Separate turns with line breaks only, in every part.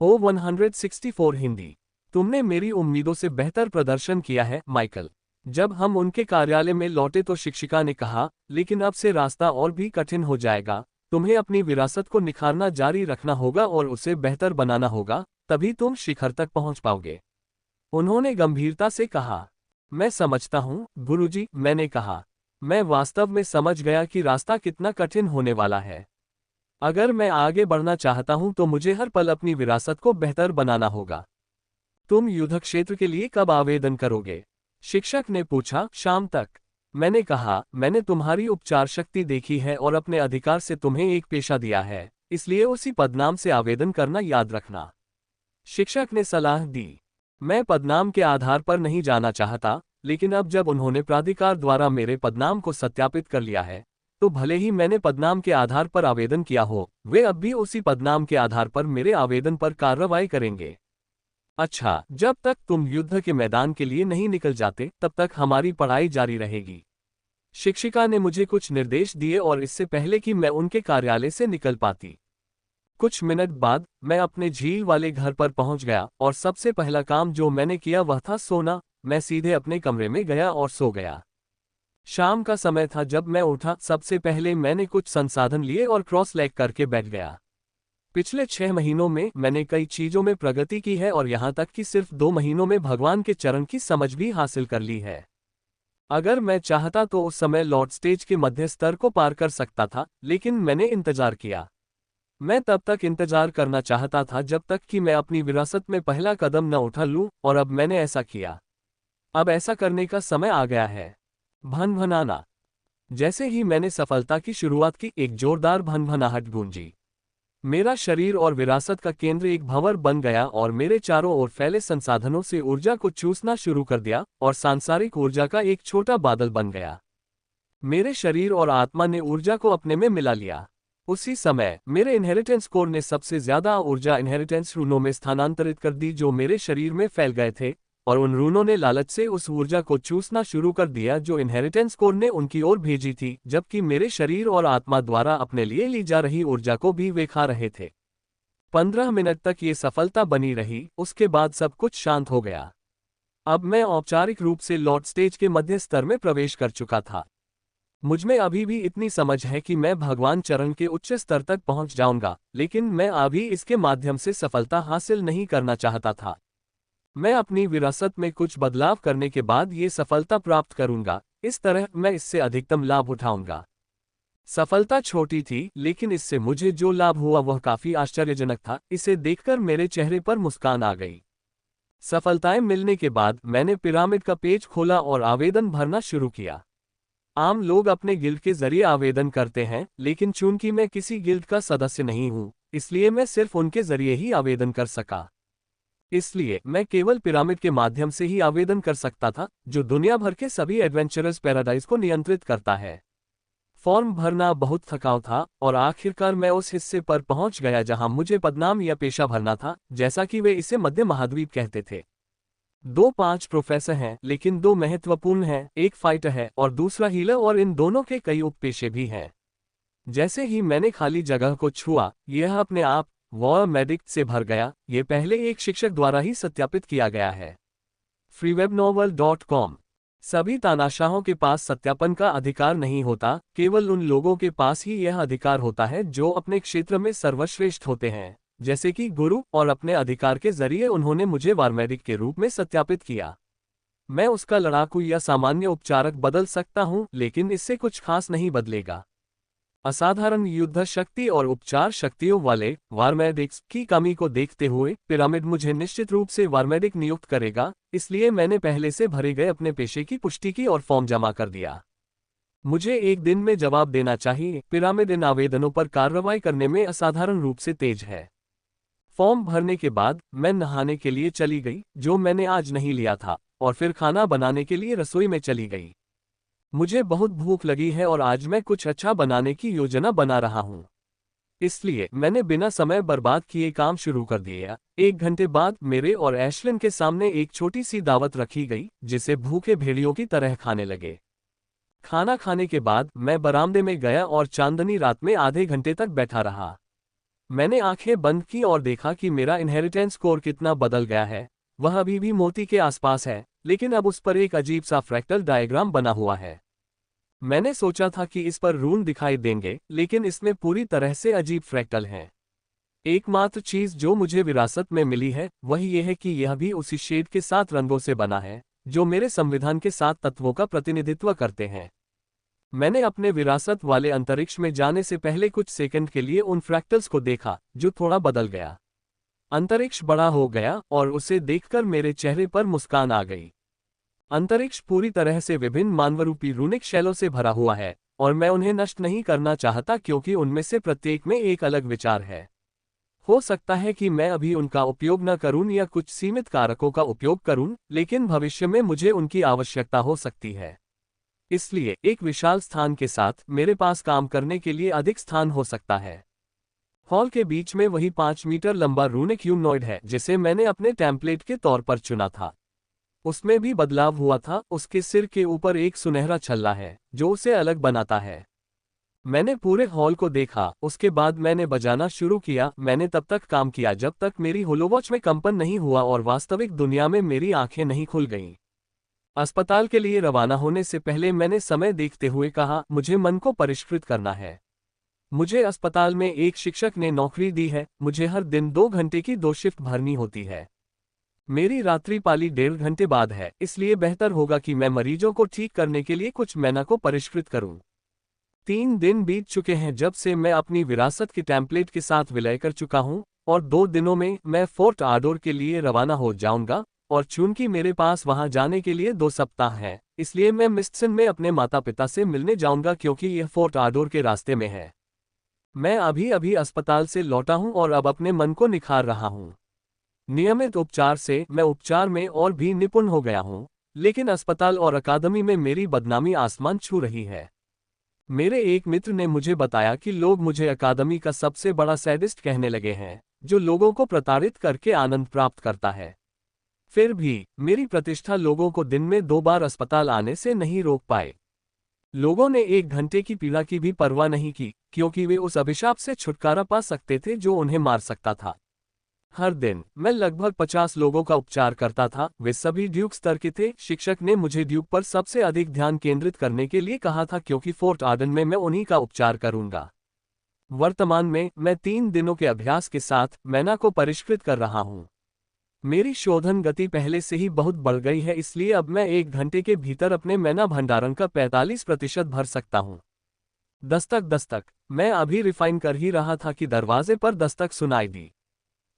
ओ 164 हिंदी। तुमने मेरी उम्मीदों से बेहतर प्रदर्शन किया है, माइकल। जब हम उनके कार्यालय में लौटे तो शिक्षिका ने कहा, लेकिन अब से रास्ता और भी कठिन हो जाएगा। तुम्हें अपनी विरासत को निखारना जारी रखना होगा और उसे बेहतर बनाना होगा, तभी तुम शिखर तक पहुंच पाओगे। उन्होंने गंभीरता से कहा। मैं समझता हूं, गुरुजी, मैंने कहा। मैं वास्तव में समझ गया कि रास्ता कितना कठिन होने वाला है। अगर मैं आगे बढ़ना चाहता हूं तो मुझे हर पल अपनी विरासत को बेहतर बनाना होगा। तुम युद्ध क्षेत्र के लिए कब आवेदन करोगे? शिक्षक ने पूछा। शाम तक। मैंने कहा, मैंने तुम्हारी उपचार शक्ति देखी है और अपने अधिकार से तुम्हें एक पेशा दिया है, इसलिए उसी पदनाम से आवेदन करना याद रखना। शिक्षक ने सलाह दी। मैं पदनाम के आधार पर नहीं जाना चाहता, लेकिन अब जब उन्होंने प्राधिकार द्वारा मेरे पदनाम को सत्यापित कर लिया है, तो भले ही मैंने पदनाम के आधार पर आवेदन किया हो, वे अब भी उसी पदनाम के आधार पर मेरे आवेदन पर कार्रवाई करेंगे। अच्छा, जब तक तुम युद्ध के मैदान के लिए नहीं निकल जाते, तब तक हमारी पढ़ाई जारी रहेगी। शिक्षिका ने मुझे कुछ निर्देश दिए और इससे पहले कि मैं उनके कार्यालय से निकल पाती, कुछ मिनट बाद मैं अपने झील वाले घर पर पहुंच गया और सबसे पहला काम जो मैंने किया वह था सोना। मैं सीधे अपने कमरे में गया और सो गया। शाम का समय था जब मैं उठा। सबसे पहले मैंने कुछ संसाधन लिए और क्रॉस लेग करके बैठ गया। पिछले 6 महीनों में मैंने कई चीजों में प्रगति की है और यहां तक कि सिर्फ 2 महीनों में भगवान के चरण की समझ भी हासिल कर ली है। अगर मैं चाहता तो उस समय लॉर्ड स्टेज के मध्य स्तर को पार कर सकता था, लेकिन मैंने इंतजार किया। मैं तब तक इंतजार करना चाहता था जब तक कि मैं अपनी विरासत में पहला कदम न उठा लूं, और अब मैंने ऐसा किया। अब ऐसा करने का समय आ गया है। भनभनाना। जैसे ही मैंने सफलता की शुरुआत की, एक जोरदार भनभनाहट गूंजी। मेरा शरीर और विरासत का केंद्र एक भंवर बन गया और मेरे चारों ओर फैले संसाधनों से ऊर्जा को चूसना शुरू कर दिया और सांसारिक ऊर्जा का एक छोटा बादल बन गया। मेरे शरीर और आत्मा ने ऊर्जा को अपने में मिला लिया। उसी समय मेरे इनहेरिटेंस कोर ने सबसे ज्यादा ऊर्जा इनहेरिटेंस रूनों में स्थानांतरित कर दी जो मेरे शरीर में फैल गए थे, और उन रूनों ने लालच से उस ऊर्जा को चूसना शुरू कर दिया जो इनहेरिटेंस कोर ने उनकी ओर भेजी थी, जबकि मेरे शरीर और आत्मा द्वारा अपने लिए ली जा रही ऊर्जा को भी वे खा रहे थे। 15 मिनट तक ये सफलता बनी रही, उसके बाद सब कुछ शांत हो गया। अब मैं औपचारिक रूप से लॉर्ड स्टेज के मध्य स्तर में प्रवेश कर चुका था। मुझमें अभी भी इतनी समझ है कि मैं भगवान चरण के उच्च स्तर तक पहुंच जाऊंगा, लेकिन मैं अभी इसके माध्यम से सफलता हासिल नहीं करना चाहता था। मैं अपनी विरासत में कुछ बदलाव करने के बाद ये सफलता प्राप्त करूंगा। इस तरह मैं इससे अधिकतम लाभ उठाऊंगा। सफलता छोटी थी, लेकिन इससे मुझे जो लाभ हुआ वह काफी आश्चर्यजनक था। इसे देखकर मेरे चेहरे पर मुस्कान आ गई। सफलताएं मिलने के बाद मैंने पिरामिड का पेज खोला और आवेदन भरना शुरू किया। आम लोग अपने गिल्ड के जरिए आवेदन करते हैं, लेकिन चूंकि मैं किसी गिल्ड का सदस्य नहीं हूं, इसलिए मैं सिर्फ उनके जरिए ही आवेदन कर सका। इसलिए मैं केवल पिरामिड के माध्यम से ही आवेदन कर सकता था, जो दुनिया भर के सभी एडवेंचरस पैराडाइज को नियंत्रित करता है। फॉर्म भरना बहुत थकाऊ था और आखिरकार मैं उस हिस्से पर पहुंच गया जहां मुझे पदनाम या पेशा भरना था, जैसा कि वे इसे मध्य महाद्वीप कहते थे। 5 प्रोफेसर हैं, लेकिन 2 महत्वपूर्ण हैं, एक फाइटर है और दूसरा हीलर, और इन दोनों के कई उपपेशे भी हैं। जैसे ही मैंने खाली जगह को छुआ, यह अपने आप वॉर मेडिक से भर गया। ये पहले एक शिक्षक द्वारा ही सत्यापित किया गया है। freewebnovel.com। सभी तानाशाहों के पास सत्यापन का अधिकार नहीं होता, केवल उन लोगों के पास ही यह अधिकार होता है जो अपने क्षेत्र में सर्वश्रेष्ठ होते हैं, जैसे कि गुरु, और अपने अधिकार के जरिए उन्होंने मुझे वारमेडिक के रूप में सत्यापित किया। मैं उसका लड़ाकू या सामान्य उपचारक बदल सकता हूं, लेकिन इससे कुछ खास नहीं बदलेगा। असाधारण युद्ध शक्ति और उपचार शक्तियों वाले वारमेडिक्स की कमी को देखते हुए पिरामिड मुझे निश्चित रूप से वारमेडिक नियुक्त करेगा, इसलिए मैंने पहले से भरे गए अपने पेशे की पुष्टि की और फॉर्म जमा कर दिया। मुझे एक दिन में जवाब देना चाहिए। पिरामिड इन आवेदनों पर कार्रवाई करने में असाधारण रूप से तेज है। फॉर्म भरने के बाद मैं नहाने के लिए चली गई, जो मैंने आज नहीं लिया था, और फिर खाना बनाने के लिए रसोई में चली गई। मुझे बहुत भूख लगी है और आज मैं कुछ अच्छा बनाने की योजना बना रहा हूं। इसलिए मैंने बिना समय बर्बाद किए काम शुरू कर दिया। 1 घंटे बाद मेरे और एशलिन के सामने एक छोटी सी दावत रखी गई, जिसे भूखे भेड़ियों की तरह खाने लगे। खाना खाने के बाद मैं बरामदे में गया और चांदनी रात में आधे घंटे तक बैठा रहा। मैंने आंखें बंद की और देखा कि मेरा इनहेरिटेंस स्कोर कितना बदल गया है। वह अभी भी मोती के आसपास है, लेकिन अब उस पर एक अजीब सा फ्रैक्टल डायग्राम बना हुआ है। मैंने सोचा था कि इस पर रून दिखाई देंगे, लेकिन इसमें पूरी तरह से अजीब फ्रैक्टल हैं। एकमात्र चीज जो मुझे विरासत में मिली है वह यह है कि यह भी उसी शेड के 7 रंगों से बना है जो मेरे संविधान के 7 तत्वों का प्रतिनिधित्व करते हैं। मैंने अपने विरासत वाले अंतरिक्ष में जाने से पहले कुछ सेकंड के लिए उन फ्रैक्टल्स को देखा, जो थोड़ा बदल गया। अंतरिक्ष बड़ा हो गया और उसे देखकर मेरे चेहरे पर मुस्कान आ गई। अंतरिक्ष पूरी तरह से विभिन्न मानवरूपी रूनिक शैलों से भरा हुआ है, और मैं उन्हें नष्ट नहीं करना चाहता क्योंकि उनमें से प्रत्येक में एक अलग विचार है। हो सकता है कि मैं अभी उनका उपयोग न करूं या कुछ सीमित कारकों का उपयोग करूं, लेकिन भविष्य में मुझे उनकी आवश्यकता हो सकती है। इसलिए एक विशाल स्थान के साथ मेरे पास काम करने के लिए अधिक स्थान हो सकता है। हॉल के बीच में वही 5 मीटर लंबा रूनिक ह्यूमनॉइड है जिसे मैंने अपने टेम्पलेट के तौर पर चुना था। उसमें भी बदलाव हुआ था, उसके सिर के ऊपर एक सुनहरा छल्ला है जो उसे अलग बनाता है। मैंने पूरे हॉल को देखा, उसके बाद मैंने बजाना शुरू किया। मैंने तब तक काम किया जब तक मेरी होलोवॉच में कंपन नहीं हुआ और वास्तविक दुनिया में मेरी आंखें नहीं खुल गईं। अस्पताल के लिए रवाना होने से पहले मैंने समय देखते हुए कहा, मुझे मन को परिष्कृत करना है। मुझे अस्पताल में एक शिक्षक ने नौकरी दी है, मुझे हर दिन 2 घंटे की 2 शिफ्ट भरनी होती है। मेरी रात्रि पाली 1.5 घंटे बाद है, इसलिए बेहतर होगा कि मैं मरीजों को ठीक करने के लिए कुछ मैना को परिष्कृत करूं। 3 दिन बीत चुके हैं जब से मैं अपनी विरासत के टेम्पलेट के साथ विलय कर चुका हूं, और 2 दिनों में मैं फोर्ट आडोर के लिए रवाना हो जाऊंगा। और चूंकि मेरे पास वहां जाने के लिए 2 सप्ताह हैं, इसलिए मैं मिस्टसन में अपने माता पिता से मिलने जाऊंगा क्योंकि यह फोर्ट आडोर के रास्ते में है। मैं अभी अभी अस्पताल से लौटा हूं और अब अपने मन को निखार रहा हूं। नियमित उपचार से मैं उपचार में और भी निपुण हो गया हूं, लेकिन अस्पताल और अकादमी में मेरी बदनामी आसमान छू रही है। मेरे एक मित्र ने मुझे बताया कि लोग मुझे अकादमी का सबसे बड़ा सैडिस्ट कहने लगे हैं, जो लोगों को प्रताड़ित करके आनंद प्राप्त करता है। फिर भी मेरी प्रतिष्ठा लोगों को दिन में 2 बार अस्पताल आने से नहीं रोक पाए। लोगों ने 1 घंटे की पीड़ा की भी परवाह नहीं की, क्योंकि वे उस अभिशाप से छुटकारा पा सकते थे जो उन्हें मार सकता था। हर दिन मैं लगभग 50 लोगों का उपचार करता था, वे सभी ड्यूक स्तर के थे। शिक्षक ने मुझे ड्यूक पर सबसे अधिक ध्यान केंद्रित करने के लिए कहा था क्योंकि फोर्ट आर्डन में मैं उन्हीं का उपचार करूंगा। वर्तमान में मैं 3 दिनों के अभ्यास के साथ मैना को परिष्कृत कर रहा हूं। मेरी शोधन गति पहले से ही बहुत बढ़ गई है, इसलिए अब मैं 1 घंटे के भीतर अपने मैना भंडारण का 45% भर सकता हूं। दस्तक दस्तक। मैं अभी रिफाइन कर ही रहा था कि दरवाजे पर दस्तक सुनाई दी।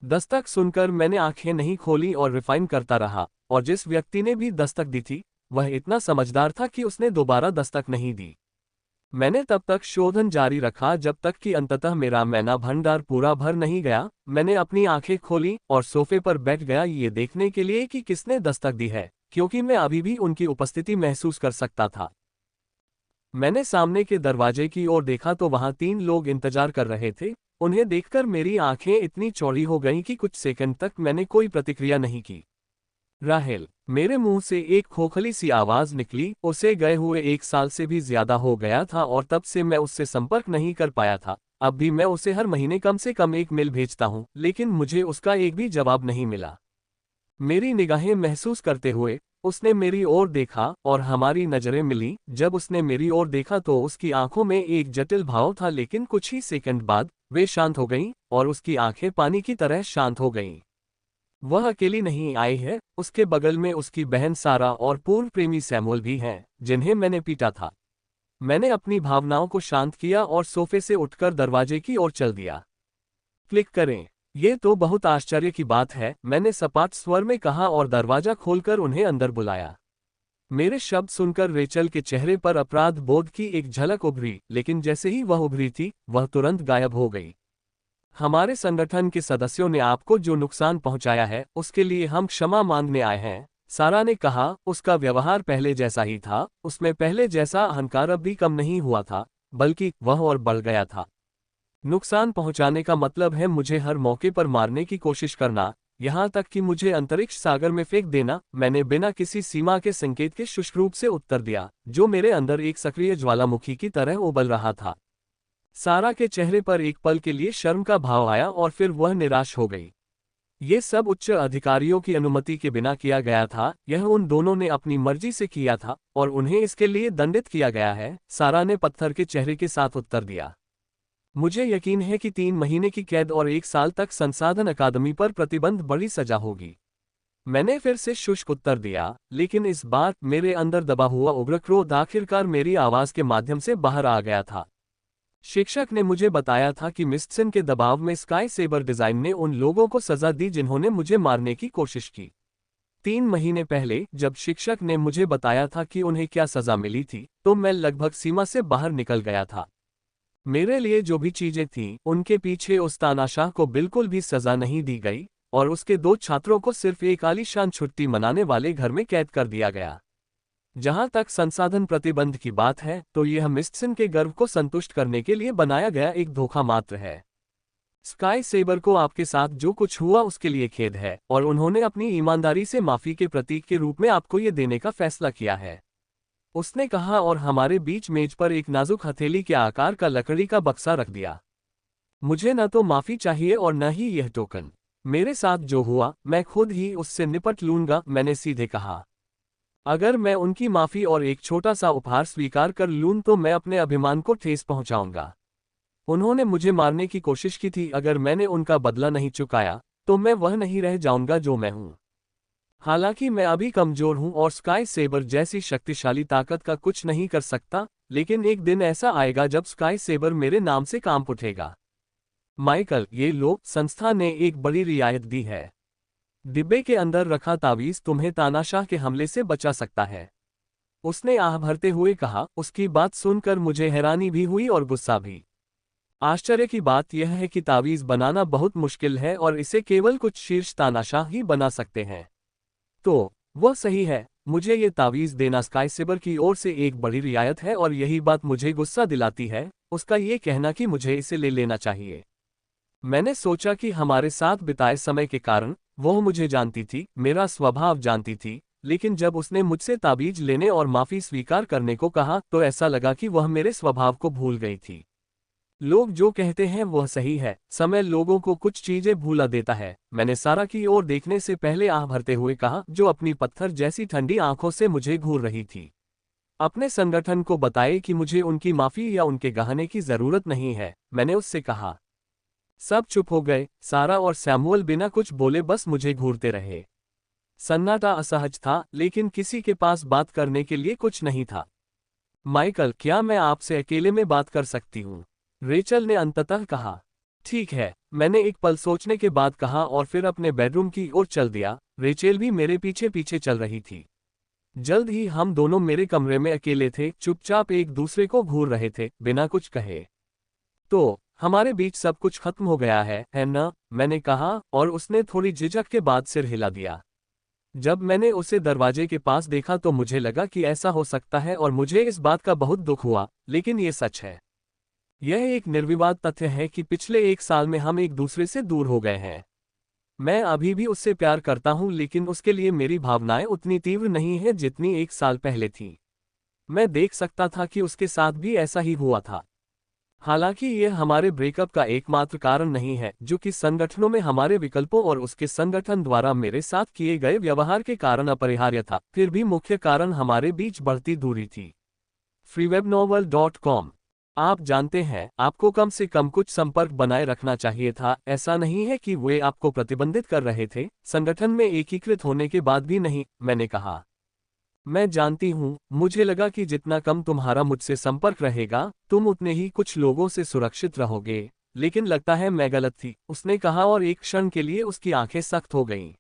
दस्तक सुनकर मैंने आंखें नहीं खोली और रिफाइन करता रहा, और जिस व्यक्ति ने भी दस्तक दी थी वह इतना समझदार था कि उसने दोबारा दस्तक नहीं दी। मैंने तब तक शोधन जारी रखा जब तक कि अंततः मेरा मैना भंडार पूरा भर नहीं गया। मैंने अपनी आंखें खोली और सोफे पर बैठ गया ये देखने के लिए कि किसने दस्तक दी है, क्योंकि मैं अभी भी उनकी उपस्थिति महसूस कर सकता था। मैंने सामने के दरवाजे की ओर देखा तो वहां 3 लोग इंतजार कर रहे थे। उन्हें देखकर मेरी आंखें इतनी चौड़ी हो गईं कि कुछ सेकंड तक मैंने कोई प्रतिक्रिया नहीं की। राहेल। मेरे मुंह से एक खोखली सी आवाज निकली। उसे गए हुए 1 साल से भी ज्यादा हो गया था और तब से मैं उससे संपर्क नहीं कर पाया था। अब भी मैं उसे हर महीने कम से कम 1 मेल भेजता हूं, लेकिन मुझे उसका एक भी जवाब नहीं मिला। मेरी निगाहें महसूस करते हुए उसने मेरी ओर देखा और हमारी नजरें मिली। जब उसने मेरी ओर देखा तो उसकी आंखों में एक जटिल भाव था, लेकिन कुछ ही सेकंड बाद वे शांत हो गईं और उसकी आंखें पानी की तरह शांत हो गईं। वह अकेली नहीं आई है, उसके बगल में उसकी बहन सारा और पूर्व प्रेमी सैमुअल भी हैं, जिन्हें मैंने पीटा था। मैंने अपनी भावनाओं को शांत किया और सोफे से उठकर दरवाजे की ओर चल दिया। क्लिक करें। ये तो बहुत आश्चर्य की बात है, मैंने सपाट स्वर में कहा और दरवाजा खोलकर उन्हें अंदर बुलाया। मेरे शब्द सुनकर रेचल के चेहरे पर अपराध बोध की एक झलक उभरी, लेकिन जैसे ही वह उभरी थी वह तुरंत गायब हो गई। हमारे संगठन के सदस्यों ने आपको जो नुकसान पहुंचाया है उसके लिए हम क्षमा मांगने आए हैं, सारा ने कहा। उसका व्यवहार पहले जैसा ही था, उसमें पहले जैसा अहंकार अब भी कम नहीं हुआ था, बल्कि वह और बढ़ गया था। नुकसान पहुंचाने का मतलब है मुझे हर मौके पर मारने की कोशिश करना, यहां तक कि मुझे अंतरिक्ष सागर में फेंक देना। मैंने बिना किसी सीमा के संकेत के शुष्क रूप से उत्तर दिया, जो मेरे अंदर एक सक्रिय ज्वालामुखी की तरह उबल रहा था। सारा के चेहरे पर एक पल के लिए शर्म का भाव आया और फिर वह निराश हो गई। ये सब उच्च अधिकारियों की अनुमति के बिना किया गया था, यह उन दोनों ने अपनी मर्जी से किया था और उन्हें इसके लिए दंडित किया गया है, सारा ने पत्थर के चेहरे के साथ उत्तर दिया। मुझे यकीन है कि 3 महीने की कैद और 1 साल तक संसाधन अकादमी पर प्रतिबंध बड़ी सजा होगी। मैंने फिर से शुष्क उत्तर दिया, लेकिन इस बार मेरे अंदर दबा हुआ उग्र क्रोध आखिरकार मेरी आवाज के माध्यम से बाहर आ गया था। शिक्षक ने मुझे बताया था कि मिस्टसन के दबाव में स्काई सेबर डिजाइन ने उन लोगों को सजा दी जिन्होंने मुझे मारने की कोशिश की। 3 महीने पहले जब शिक्षक ने मुझे बताया था कि उन्हें क्या सजा मिली थी, तो मैं लगभग सीमा से बाहर निकल गया था। मेरे लिए जो भी चीजें थीं, उनके पीछे उस तानाशाह को बिल्कुल भी सजा नहीं दी गई और उसके 2 छात्रों को सिर्फ एक आलीशान छुट्टी मनाने वाले घर में कैद कर दिया गया। जहां तक संसाधन प्रतिबंध की बात है, तो यह मिस्टसन के गर्व को संतुष्ट करने के लिए बनाया गया एक धोखा मात्र है। स्काई सेबर को आपके साथ जो कुछ हुआ उसके लिए खेद है और उन्होंने अपनी ईमानदारी से माफी के प्रतीक के रूप में आपको ये देने का फैसला किया है, उसने कहा और हमारे बीच मेज पर एक नाजुक हथेली के आकार का लकड़ी का बक्सा रख दिया। मुझे न तो माफी चाहिए और न ही यह टोकन। मेरे साथ जो हुआ मैं खुद ही उससे निपट लूंगा, मैंने सीधे कहा। अगर मैं उनकी माफी और एक छोटा सा उपहार स्वीकार कर लूं तो मैं अपने अभिमान को ठेस पहुंचाऊंगा। उन्होंने मुझे मारने की कोशिश की थी, अगर मैंने उनका बदला नहीं चुकाया तो मैं वह नहीं रह जाऊंगा जो मैं हूं। हालांकि मैं अभी कमजोर हूं और स्काई सेबर जैसी शक्तिशाली ताकत का कुछ नहीं कर सकता, लेकिन एक दिन ऐसा आएगा जब स्काई सेबर मेरे नाम से काम उठेगा। माइकल, ये लो, संस्था ने एक बड़ी रियायत दी है। डिब्बे के अंदर रखा तावीज तुम्हें तानाशाह के हमले से बचा सकता है, उसने आह भरते हुए कहा। उसकी बात सुनकर मुझे हैरानी भी हुई और गुस्सा भी। आश्चर्य की बात यह है कि तावीज बनाना बहुत मुश्किल है और इसे केवल कुछ शीर्ष तानाशाह ही बना सकते हैं। तो वह सही है, मुझे ये तावीज देना स्काई सेबर की ओर से एक बड़ी रियायत है और यही बात मुझे गुस्सा दिलाती है, उसका ये कहना कि मुझे इसे ले लेना चाहिए। मैंने सोचा कि हमारे साथ बिताए समय के कारण वह मुझे जानती थी, मेरा स्वभाव जानती थी, लेकिन जब उसने मुझसे ताबीज लेने और माफी स्वीकार करने को कहा तो ऐसा लगा कि वह मेरे स्वभाव को भूल गई थी। लोग जो कहते हैं वह सही है, समय लोगों को कुछ चीजें भूला देता है, मैंने सारा की ओर देखने से पहले आह भरते हुए कहा, जो अपनी पत्थर जैसी ठंडी आंखों से मुझे घूर रही थी। अपने संगठन को बताए कि मुझे उनकी माफी या उनके गहने की जरूरत नहीं है, मैंने उससे कहा। सब चुप हो गए, सारा और सैमुअल बिना कुछ बोले बस मुझे घूरते रहे। सन्नाटा असहज था, लेकिन किसी के पास बात करने के लिए कुछ नहीं था। माइकल, क्या मैं आपसे अकेले में बात कर सकती हूँ? रेचल ने अंततः कहा। ठीक है, मैंने एक पल सोचने के बाद कहा और फिर अपने बेडरूम की ओर चल दिया। रेचल भी मेरे पीछे पीछे चल रही थी। जल्द ही हम दोनों मेरे कमरे में अकेले थे, चुपचाप एक दूसरे को घूर रहे थे, बिना कुछ कहे। तो हमारे बीच सब कुछ खत्म हो गया है ना? मैंने कहा और उसने थोड़ी झिझक के बाद सिर हिला दिया। जब मैंने उसे दरवाजे के पास देखा तो मुझे लगा कि ऐसा हो सकता है और मुझे इस बात का बहुत दुख हुआ, लेकिन ये सच है। यह एक निर्विवाद तथ्य है कि पिछले 1 साल में हम एक दूसरे से दूर हो गए हैं। मैं अभी भी उससे प्यार करता हूं, लेकिन उसके लिए मेरी भावनाएं उतनी तीव्र नहीं हैं जितनी 1 साल पहले थीं। मैं देख सकता था कि उसके साथ भी ऐसा ही हुआ था। हालांकि यह हमारे ब्रेकअप का एकमात्र कारण नहीं है, जो कि संगठनों में हमारे विकल्पों और उसके संगठन द्वारा मेरे साथ किए गए व्यवहार के कारण अपरिहार्य था, फिर भी मुख्य कारण हमारे बीच बढ़ती दूरी थी। freewebnovel.com। आप जानते हैं, आपको कम से कम कुछ संपर्क बनाए रखना चाहिए था। ऐसा नहीं है कि वे आपको प्रतिबंधित कर रहे थे, संगठन में एकीकृत होने के बाद भी नहीं, मैंने कहा। मैं जानती हूँ, मुझे लगा कि जितना कम तुम्हारा मुझसे संपर्क रहेगा, तुम उतने ही कुछ लोगों से सुरक्षित रहोगे, लेकिन लगता है मैं गलत थी, उसने कहा और एक क्षण के लिए उसकी आंखें सख्त हो गईं।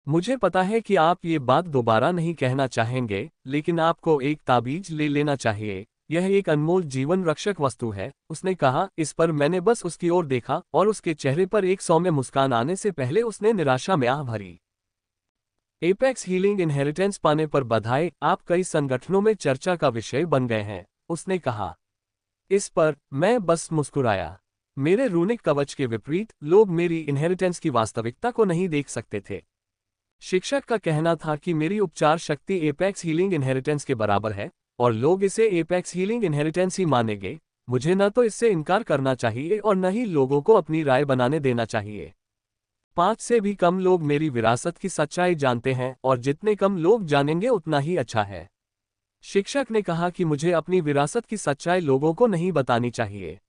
मुझे पता है कि आप ये बात दोबारा नहीं कहना चाहेंगे, लेकिन आपको एक ताबीज ले लेना चाहिए, यह एक अनमोल जीवन रक्षक वस्तु है, उसने कहा। इस पर मैंने बस उसकी ओर देखा और उसके चेहरे पर एक सौम्य मुस्कान आने से पहले उसने निराशा में आह भरी। एपेक्स हीलिंग इनहेरिटेंस पाने पर बधाई, आप कई संगठनों में चर्चा का विषय बन गए हैं, उसने कहा। इस पर मैं बस मुस्कुराया। मेरे रूनिक कवच के विपरीत, लोग मेरी इनहेरिटेंस की वास्तविकता को नहीं देख सकते थे। शिक्षक का कहना था कि मेरी उपचार शक्ति एपेक्स हीलिंग इनहेरिटेंस के बराबर है, और लोग इसे एपेक्स हीलिंग इनहेरिटेंस ही मानेंगे, मुझे न तो इससे इनकार करना चाहिए और न ही लोगों को अपनी राय बनाने देना चाहिए। 5 से भी कम लोग मेरी विरासत की सच्चाई जानते हैं और जितने कम लोग जानेंगे उतना ही अच्छा है। शिक्षक ने कहा कि मुझे अपनी विरासत की सच्चाई लोगों को नहीं बतानी चाहिए।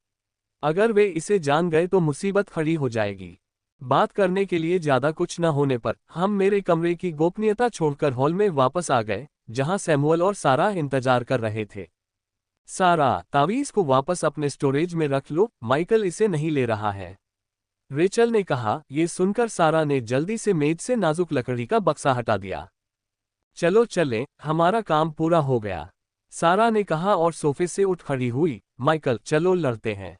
अगर वे इसे जान गए तो मुसीबत खड़ी हो जाएगी। बात करने के लिए ज्यादा कुछ न होने पर हम मेरे कमरे की गोपनीयता छोड़कर हॉल में वापस आ गए, जहां सैमुअल और सारा इंतजार कर रहे थे। सारा, तावीज को वापस अपने स्टोरेज में रख लो, माइकल इसे नहीं ले रहा है, रेचल ने कहा। ये सुनकर सारा ने जल्दी से मेज से नाजुक लकड़ी का बक्सा हटा दिया। चलो चलें, हमारा काम पूरा हो गया, सारा ने कहा और सोफे से उठ खड़ी हुई। माइकल, चलो लड़ते हैं।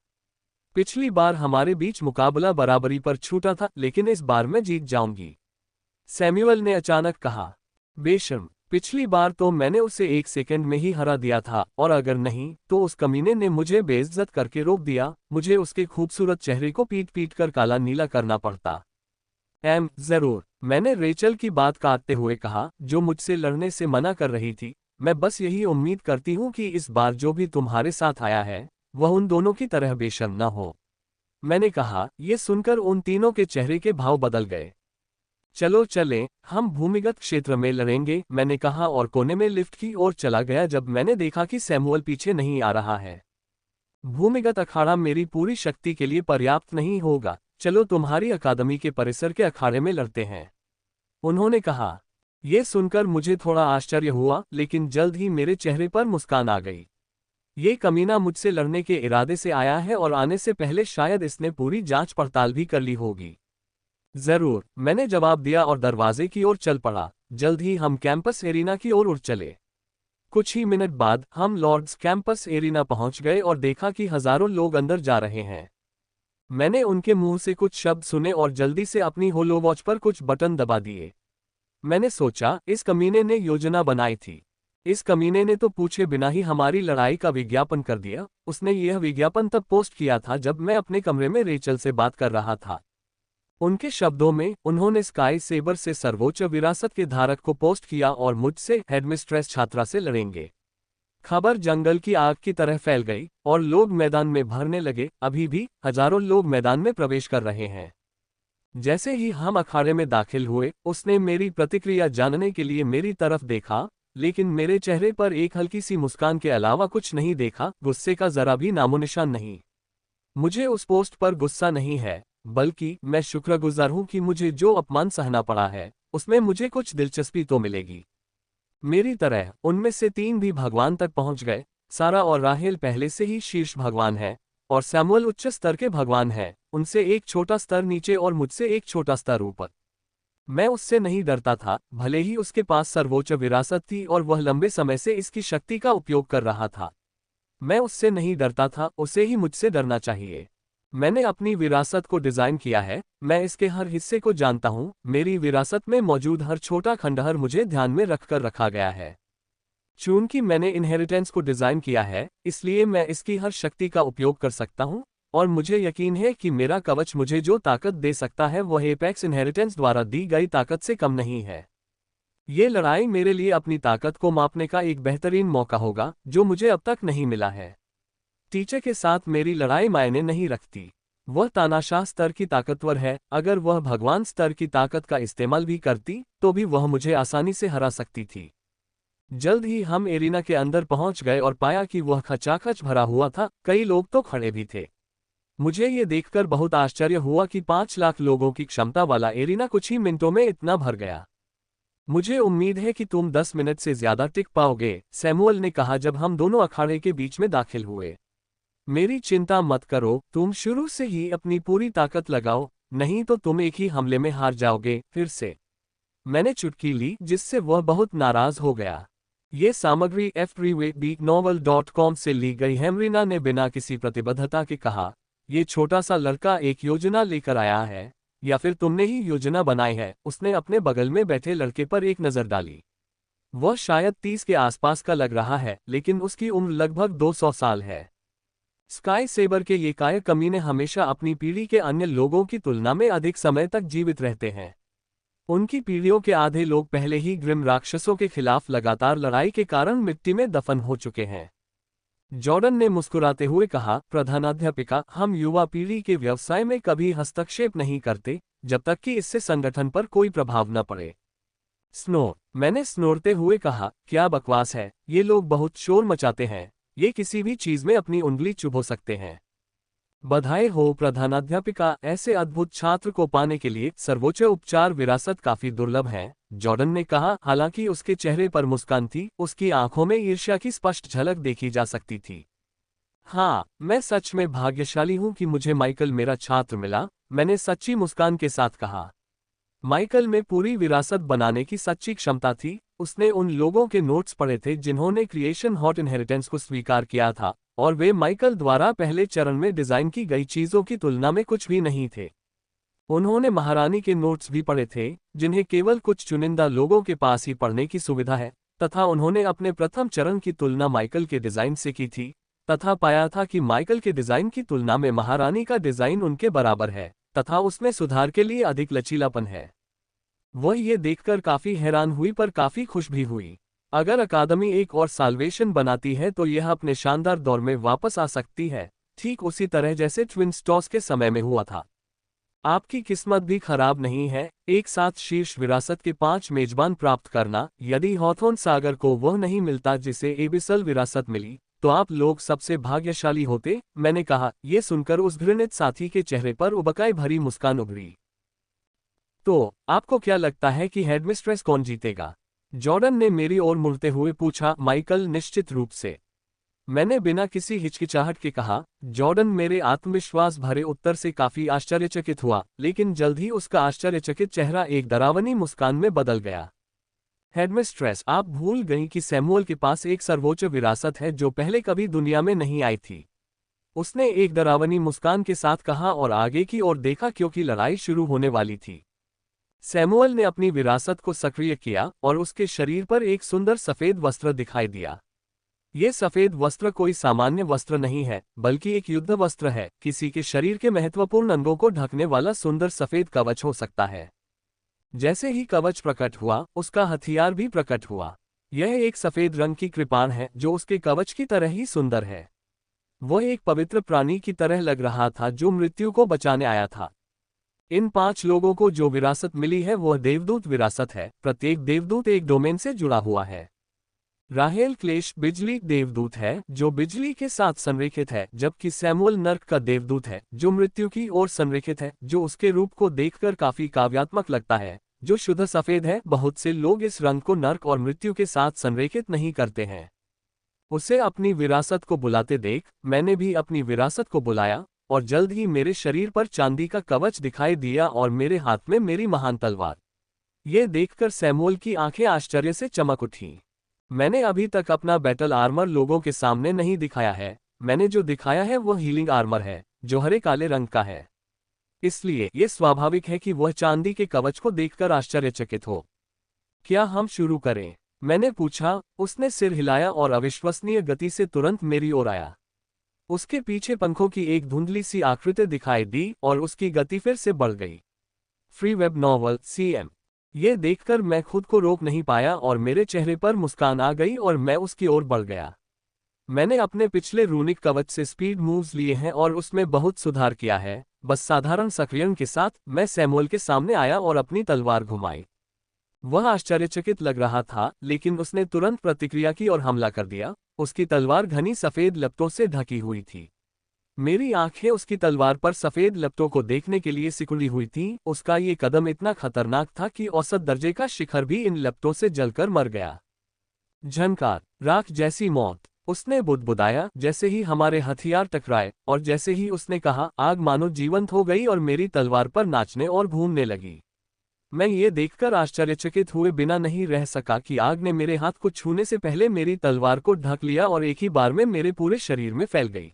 पिछली बार हमारे बीच मुकाबला बराबरी पर छूटा था, लेकिन इस बार मैं जीत जाऊंगी, सैमुअल ने अचानक कहा। बेशर्म, पिछली बार तो मैंने उसे 1 सेकंड में ही हरा दिया था, और अगर नहीं तो उस कमीने ने मुझे बेइज्जत करके रोक दिया। मुझे उसके खूबसूरत चेहरे को पीट पीट कर काला नीला करना पड़ता। जरूर, मैंने रेचल की बात काटते हुए कहा, जो मुझसे लड़ने से मना कर रही थी। मैं बस यही उम्मीद करती हूँ कि इस बार जो भी तुम्हारे साथ आया है वह उन दोनों की तरह बेशर्म न हो, मैंने कहा। यह सुनकर उन तीनों के चेहरे के भाव बदल गए। चलो चलें, हम भूमिगत क्षेत्र में लड़ेंगे, मैंने कहा और कोने में लिफ्ट की ओर चला गया जब मैंने देखा कि सैमुअल पीछे नहीं आ रहा है। भूमिगत अखाड़ा मेरी पूरी शक्ति के लिए पर्याप्त नहीं होगा, चलो तुम्हारी अकादमी के परिसर के अखाड़े में लड़ते हैं, उन्होंने कहा। यह सुनकर मुझे थोड़ा आश्चर्य हुआ, लेकिन जल्द ही मेरे चेहरे पर मुस्कान आ गई। ये कमीना मुझसे लड़ने के इरादे से आया है और आने से पहले शायद इसने पूरी जांच पड़ताल भी कर ली होगी। जरूर, मैंने जवाब दिया और दरवाजे की ओर चल पड़ा। जल्द ही हम कैंपस एरिना की ओर उड़ चले। कुछ ही मिनट बाद हम लॉर्ड्स कैंपस एरिना पहुंच गए और देखा कि हजारों लोग अंदर जा रहे हैं। मैंने उनके मुंह से कुछ शब्द सुने और जल्दी से अपनी होलोवॉच पर कुछ बटन दबा दिए। मैंने सोचा, इस कमीने ने योजना बनाई थी। इस कमीने ने तो पूछे बिना ही हमारी लड़ाई का विज्ञापन कर दिया। उसने यह विज्ञापन तब पोस्ट किया था जब मैं अपने कमरे में रेचल से बात कर रहा था। उनके शब्दों में, उन्होंने स्काई सेबर से सर्वोच्च विरासत के धारक को पोस्ट किया और मुझसे, हेडमिस्ट्रेस छात्रा से लड़ेंगे। खबर जंगल की आग की तरह फैल गई और लोग मैदान में भरने लगे। अभी भी हजारों लोग मैदान में प्रवेश कर रहे हैं। जैसे ही हम अखाड़े में दाखिल हुए, उसने मेरी प्रतिक्रिया जानने के लिए मेरी तरफ देखा, लेकिन मेरे चेहरे पर एक हल्की सी मुस्कान के अलावा कुछ नहीं देखा। गुस्से का जरा भी नामोनिशान नहीं। मुझे उस पोस्ट पर गुस्सा नहीं है, बल्कि मैं शुक्रगुजार हूं कि मुझे जो अपमान सहना पड़ा है उसमें मुझे कुछ दिलचस्पी तो मिलेगी। मेरी तरह उनमें से 3 भी भगवान तक पहुंच गए। सारा और राहेल पहले से ही शीर्ष भगवान है और सैमुअल उच्च स्तर के भगवान है, उनसे एक छोटा स्तर नीचे और मुझसे एक छोटा स्तर ऊपर। मैं उससे नहीं डरता था, भले ही उसके पास सर्वोच्च विरासत थी और वह लंबे समय से इसकी शक्ति का उपयोग कर रहा था। मैं उससे नहीं डरता था, उसे ही मुझसे डरना चाहिए। मैंने अपनी विरासत को डिजाइन किया है, मैं इसके हर हिस्से को जानता हूं। मेरी विरासत में मौजूद हर छोटा खंडहर मुझे ध्यान में रखकर रखा गया है। चूंकि मैंने इनहेरिटेंस को डिजाइन किया है, इसलिए मैं इसकी हर शक्ति का उपयोग कर सकता हूं, और मुझे यकीन है कि मेरा कवच मुझे जो ताकत दे सकता है वह एपेक्स इनहेरिटेंस द्वारा दी गई ताकत से कम नहीं है। ये लड़ाई मेरे लिए अपनी ताकत को मापने का एक बेहतरीन मौका होगा, जो मुझे अब तक नहीं मिला है। टीचर के साथ मेरी लड़ाई मायने नहीं रखती। वह तानाशाह स्तर की ताकतवर है, अगर वह भगवान स्तर की ताकत का इस्तेमाल भी करती तो भी वह मुझे आसानी से हरा सकती थी। जल्द ही हम एरिना के अंदर पहुंच गए और पाया कि वह खचाखच भरा हुआ था, कई लोग तो खड़े भी थे। मुझे ये देखकर बहुत आश्चर्य हुआ कि 5 लाख लोगों की क्षमता वाला एरिना कुछ ही मिनटों में इतना भर गया। मुझे उम्मीद है कि तुम 10 मिनट से ज्यादा टिक पाओगे, सैमुअल ने कहा जब हम दोनों अखाड़े के बीच में दाखिल हुए। मेरी चिंता मत करो, तुम शुरू से ही अपनी पूरी ताकत लगाओ, नहीं तो तुम एक ही हमले में हार जाओगे। फिर से मैंने चुटकी ली, जिससे वह बहुत नाराज हो गया। ये सामग्री freeweeknovel.com से ली गई है, रीना ने बिना किसी प्रतिबद्धता के कहा। ये छोटा सा लड़का एक योजना लेकर आया है, या फिर तुमने ही योजना बनाई है? उसने अपने बगल में बैठे लड़के पर एक नजर डाली। वह शायद 30 के आसपास का लग रहा है, लेकिन उसकी उम्र लगभग 200 साल है। स्काई सेबर के ये कायर कमीने हमेशा अपनी पीढ़ी के अन्य लोगों की तुलना में अधिक समय तक जीवित रहते हैं। उनकी पीढ़ियों के आधे लोग पहले ही ग्रिम राक्षसों के खिलाफ लगातार लड़ाई के कारण मिट्टी में दफन हो चुके हैं। जॉर्डन ने मुस्कुराते हुए कहा, प्रधानाध्यापिका, हम युवा पीढ़ी के व्यवसाय में कभी हस्तक्षेप नहीं करते, जब तक कि इससे संगठन पर कोई प्रभाव न पड़े। स्नोर, मैंने स्नोरते हुए कहा, क्या बकवास है, ये लोग बहुत शोर मचाते हैं, ये किसी भी चीज में अपनी उंगली चुभो सकते हैं। बधाई हो प्रधानाध्यापिका, ऐसे अद्भुत छात्र को पाने के लिए सर्वोच्च उपचार विरासत काफी दुर्लभ है, जॉर्डन ने कहा। हालांकि उसके चेहरे पर मुस्कान थी, उसकी आंखों में ईर्ष्या की स्पष्ट झलक देखी जा सकती थी। हाँ, मैं सच में भाग्यशाली हूं कि मुझे माइकल मेरा छात्र मिला, मैंने सच्ची मुस्कान के साथ कहा। माइकल में पूरी विरासत बनाने की सच्ची क्षमता थी। उसने उन लोगों के नोट्स पढ़े थे जिन्होंने क्रिएशन हॉट इनहेरिटेंस को स्वीकार किया था, और वे माइकल द्वारा पहले चरण में डिजाइन की गई चीजों की तुलना में कुछ भी नहीं थे। उन्होंने महारानी के नोट्स भी पढ़े थे, जिन्हें केवल कुछ चुनिंदा लोगों के पास ही पढ़ने की सुविधा है, तथा उन्होंने अपने प्रथम चरण की तुलना माइकल के डिजाइन से की थी, तथा पाया था कि माइकल के डिजाइन की तुलना में महारानी का डिजाइन उनके बराबर है, तथा उसमें सुधार के लिए अधिक लचीलापन है। वह ये देखकर काफी हैरान हुई पर काफी खुश भी हुई। अगर अकादमी एक और साल्वेशन बनाती है तो यह अपने शानदार दौर में वापस आ सकती है, ठीक उसी तरह जैसे ट्विंस टॉस के समय में हुआ था। आपकी किस्मत भी खराब नहीं है, एक साथ शीर्ष विरासत के 5 मेजबान प्राप्त करना। यदि हॉथॉर्न सागर को वह नहीं मिलता जिसे एबिसल विरासत मिली, तो आप लोग सबसे भाग्यशाली होते, मैंने कहा। यह सुनकर उस घृणित साथी के चेहरे पर उबकाई भरी मुस्कान उभरी। तो आपको क्या लगता है कि हेडमिस्ट्रेस कौन जीतेगा? जॉर्डन ने मेरी ओर मुड़ते हुए पूछा। माइकल, निश्चित रूप से, मैंने बिना किसी हिचकिचाहट के कहा। जॉर्डन मेरे आत्मविश्वास भरे उत्तर से काफी आश्चर्यचकित हुआ, लेकिन जल्द ही उसका आश्चर्यचकित चेहरा एक डरावनी मुस्कान में बदल गया। हेडमिस्ट्रेस, आप भूल गईं कि सैमुअल के पास एक सर्वोच्च विरासत है जो पहले कभी दुनिया में नहीं आई थी। उसने एक डरावनी मुस्कान के साथ कहा और आगे की ओर देखा क्योंकि लड़ाई शुरू होने वाली थी। सैमुअल ने अपनी विरासत को सक्रिय किया और उसके शरीर पर एक सुंदर सफेद वस्त्र दिखाई दिया। ये सफेद वस्त्र कोई सामान्य वस्त्र नहीं है, बल्कि एक युद्ध वस्त्र है। किसी के शरीर के महत्वपूर्ण अंगों को ढकने वाला सुंदर सफेद कवच हो सकता है। जैसे ही कवच प्रकट हुआ, उसका हथियार भी प्रकट हुआ। यह एक सफेद रंग की कृपाण है जो उसके कवच की तरह ही सुंदर है। वह एक पवित्र प्राणी की तरह लग रहा था जो मृत्यु को बचाने आया था। इन 5 लोगों को जो विरासत मिली है वह देवदूत विरासत है। प्रत्येक देवदूत एक डोमेन से जुड़ा हुआ है। राहेल क्लेश बिजली देवदूत है जो बिजली के साथ संरेखित है, जबकि सैमुअल नर्क का देवदूत है जो मृत्यु की ओर संरेखित है, जो उसके रूप को देखकर काफी काव्यात्मक लगता है, जो शुद्ध सफेद है। बहुत से लोग इस रंग को नर्क और मृत्यु के साथ संरेखित नहीं करते हैं। उसे अपनी विरासत को बुलाते देख मैंने भी अपनी विरासत को बुलाया, और जल्द ही मेरे शरीर पर चांदी का कवच दिखाई दिया और मेरे हाथ में मेरी महान तलवार। ये देखकर सैमुअल की आंखें आश्चर्य से चमक उठी। मैंने अभी तक अपना बैटल आर्मर लोगों के सामने नहीं दिखाया है। मैंने जो दिखाया है वह हीलिंग आर्मर है, जो हरे काले रंग का है। इसलिए यह स्वाभाविक है कि वह चांदी के कवच को देखकर आश्चर्यचकित हो। क्या हम शुरू करें? मैंने पूछा। उसने सिर हिलाया और अविश्वसनीय गति से तुरंत मेरी ओर आया। उसके पीछे पंखों की एक धुंधली सी आकृति दिखाई दी और उसकी गति फिर से बढ़ गई। Free web novel CM। ये देखकर मैं खुद को रोक नहीं पाया और मेरे चेहरे पर मुस्कान आ गई और मैं उसकी ओर बढ़ गया। मैंने अपने पिछले रूनिक कवच से स्पीड मूव्स लिए हैं और उसमें बहुत सुधार किया है। बस साधारण सक्रियण के साथ मैं सैमुअल के सामने आया और अपनी तलवार घुमाई। वह आश्चर्यचकित लग रहा था, लेकिन उसने तुरंत प्रतिक्रिया की और हमला कर दिया। उसकी तलवार घनी सफेद लपटों से ढकी हुई थी। मेरी आंखें उसकी तलवार पर सफेद लपटों को देखने के लिए सिकुड़ी हुई थीं। उसका ये कदम इतना खतरनाक था कि औसत दर्जे का शिखर भी इन लपटों से जलकर मर गया। झनकार, राख जैसी मौत, उसने बुदबुदाया जैसे ही हमारे हथियार टकराए, और जैसे ही उसने कहा, आग मानो जीवंत हो गई और मेरी तलवार पर नाचने और घूमने लगी। मैं ये देखकर आश्चर्यचकित हुए बिना नहीं रह सका कि आग ने मेरे हाथ को छूने से पहले मेरी तलवार को ढक लिया और एक ही बार में मेरे पूरे शरीर में फैल गई।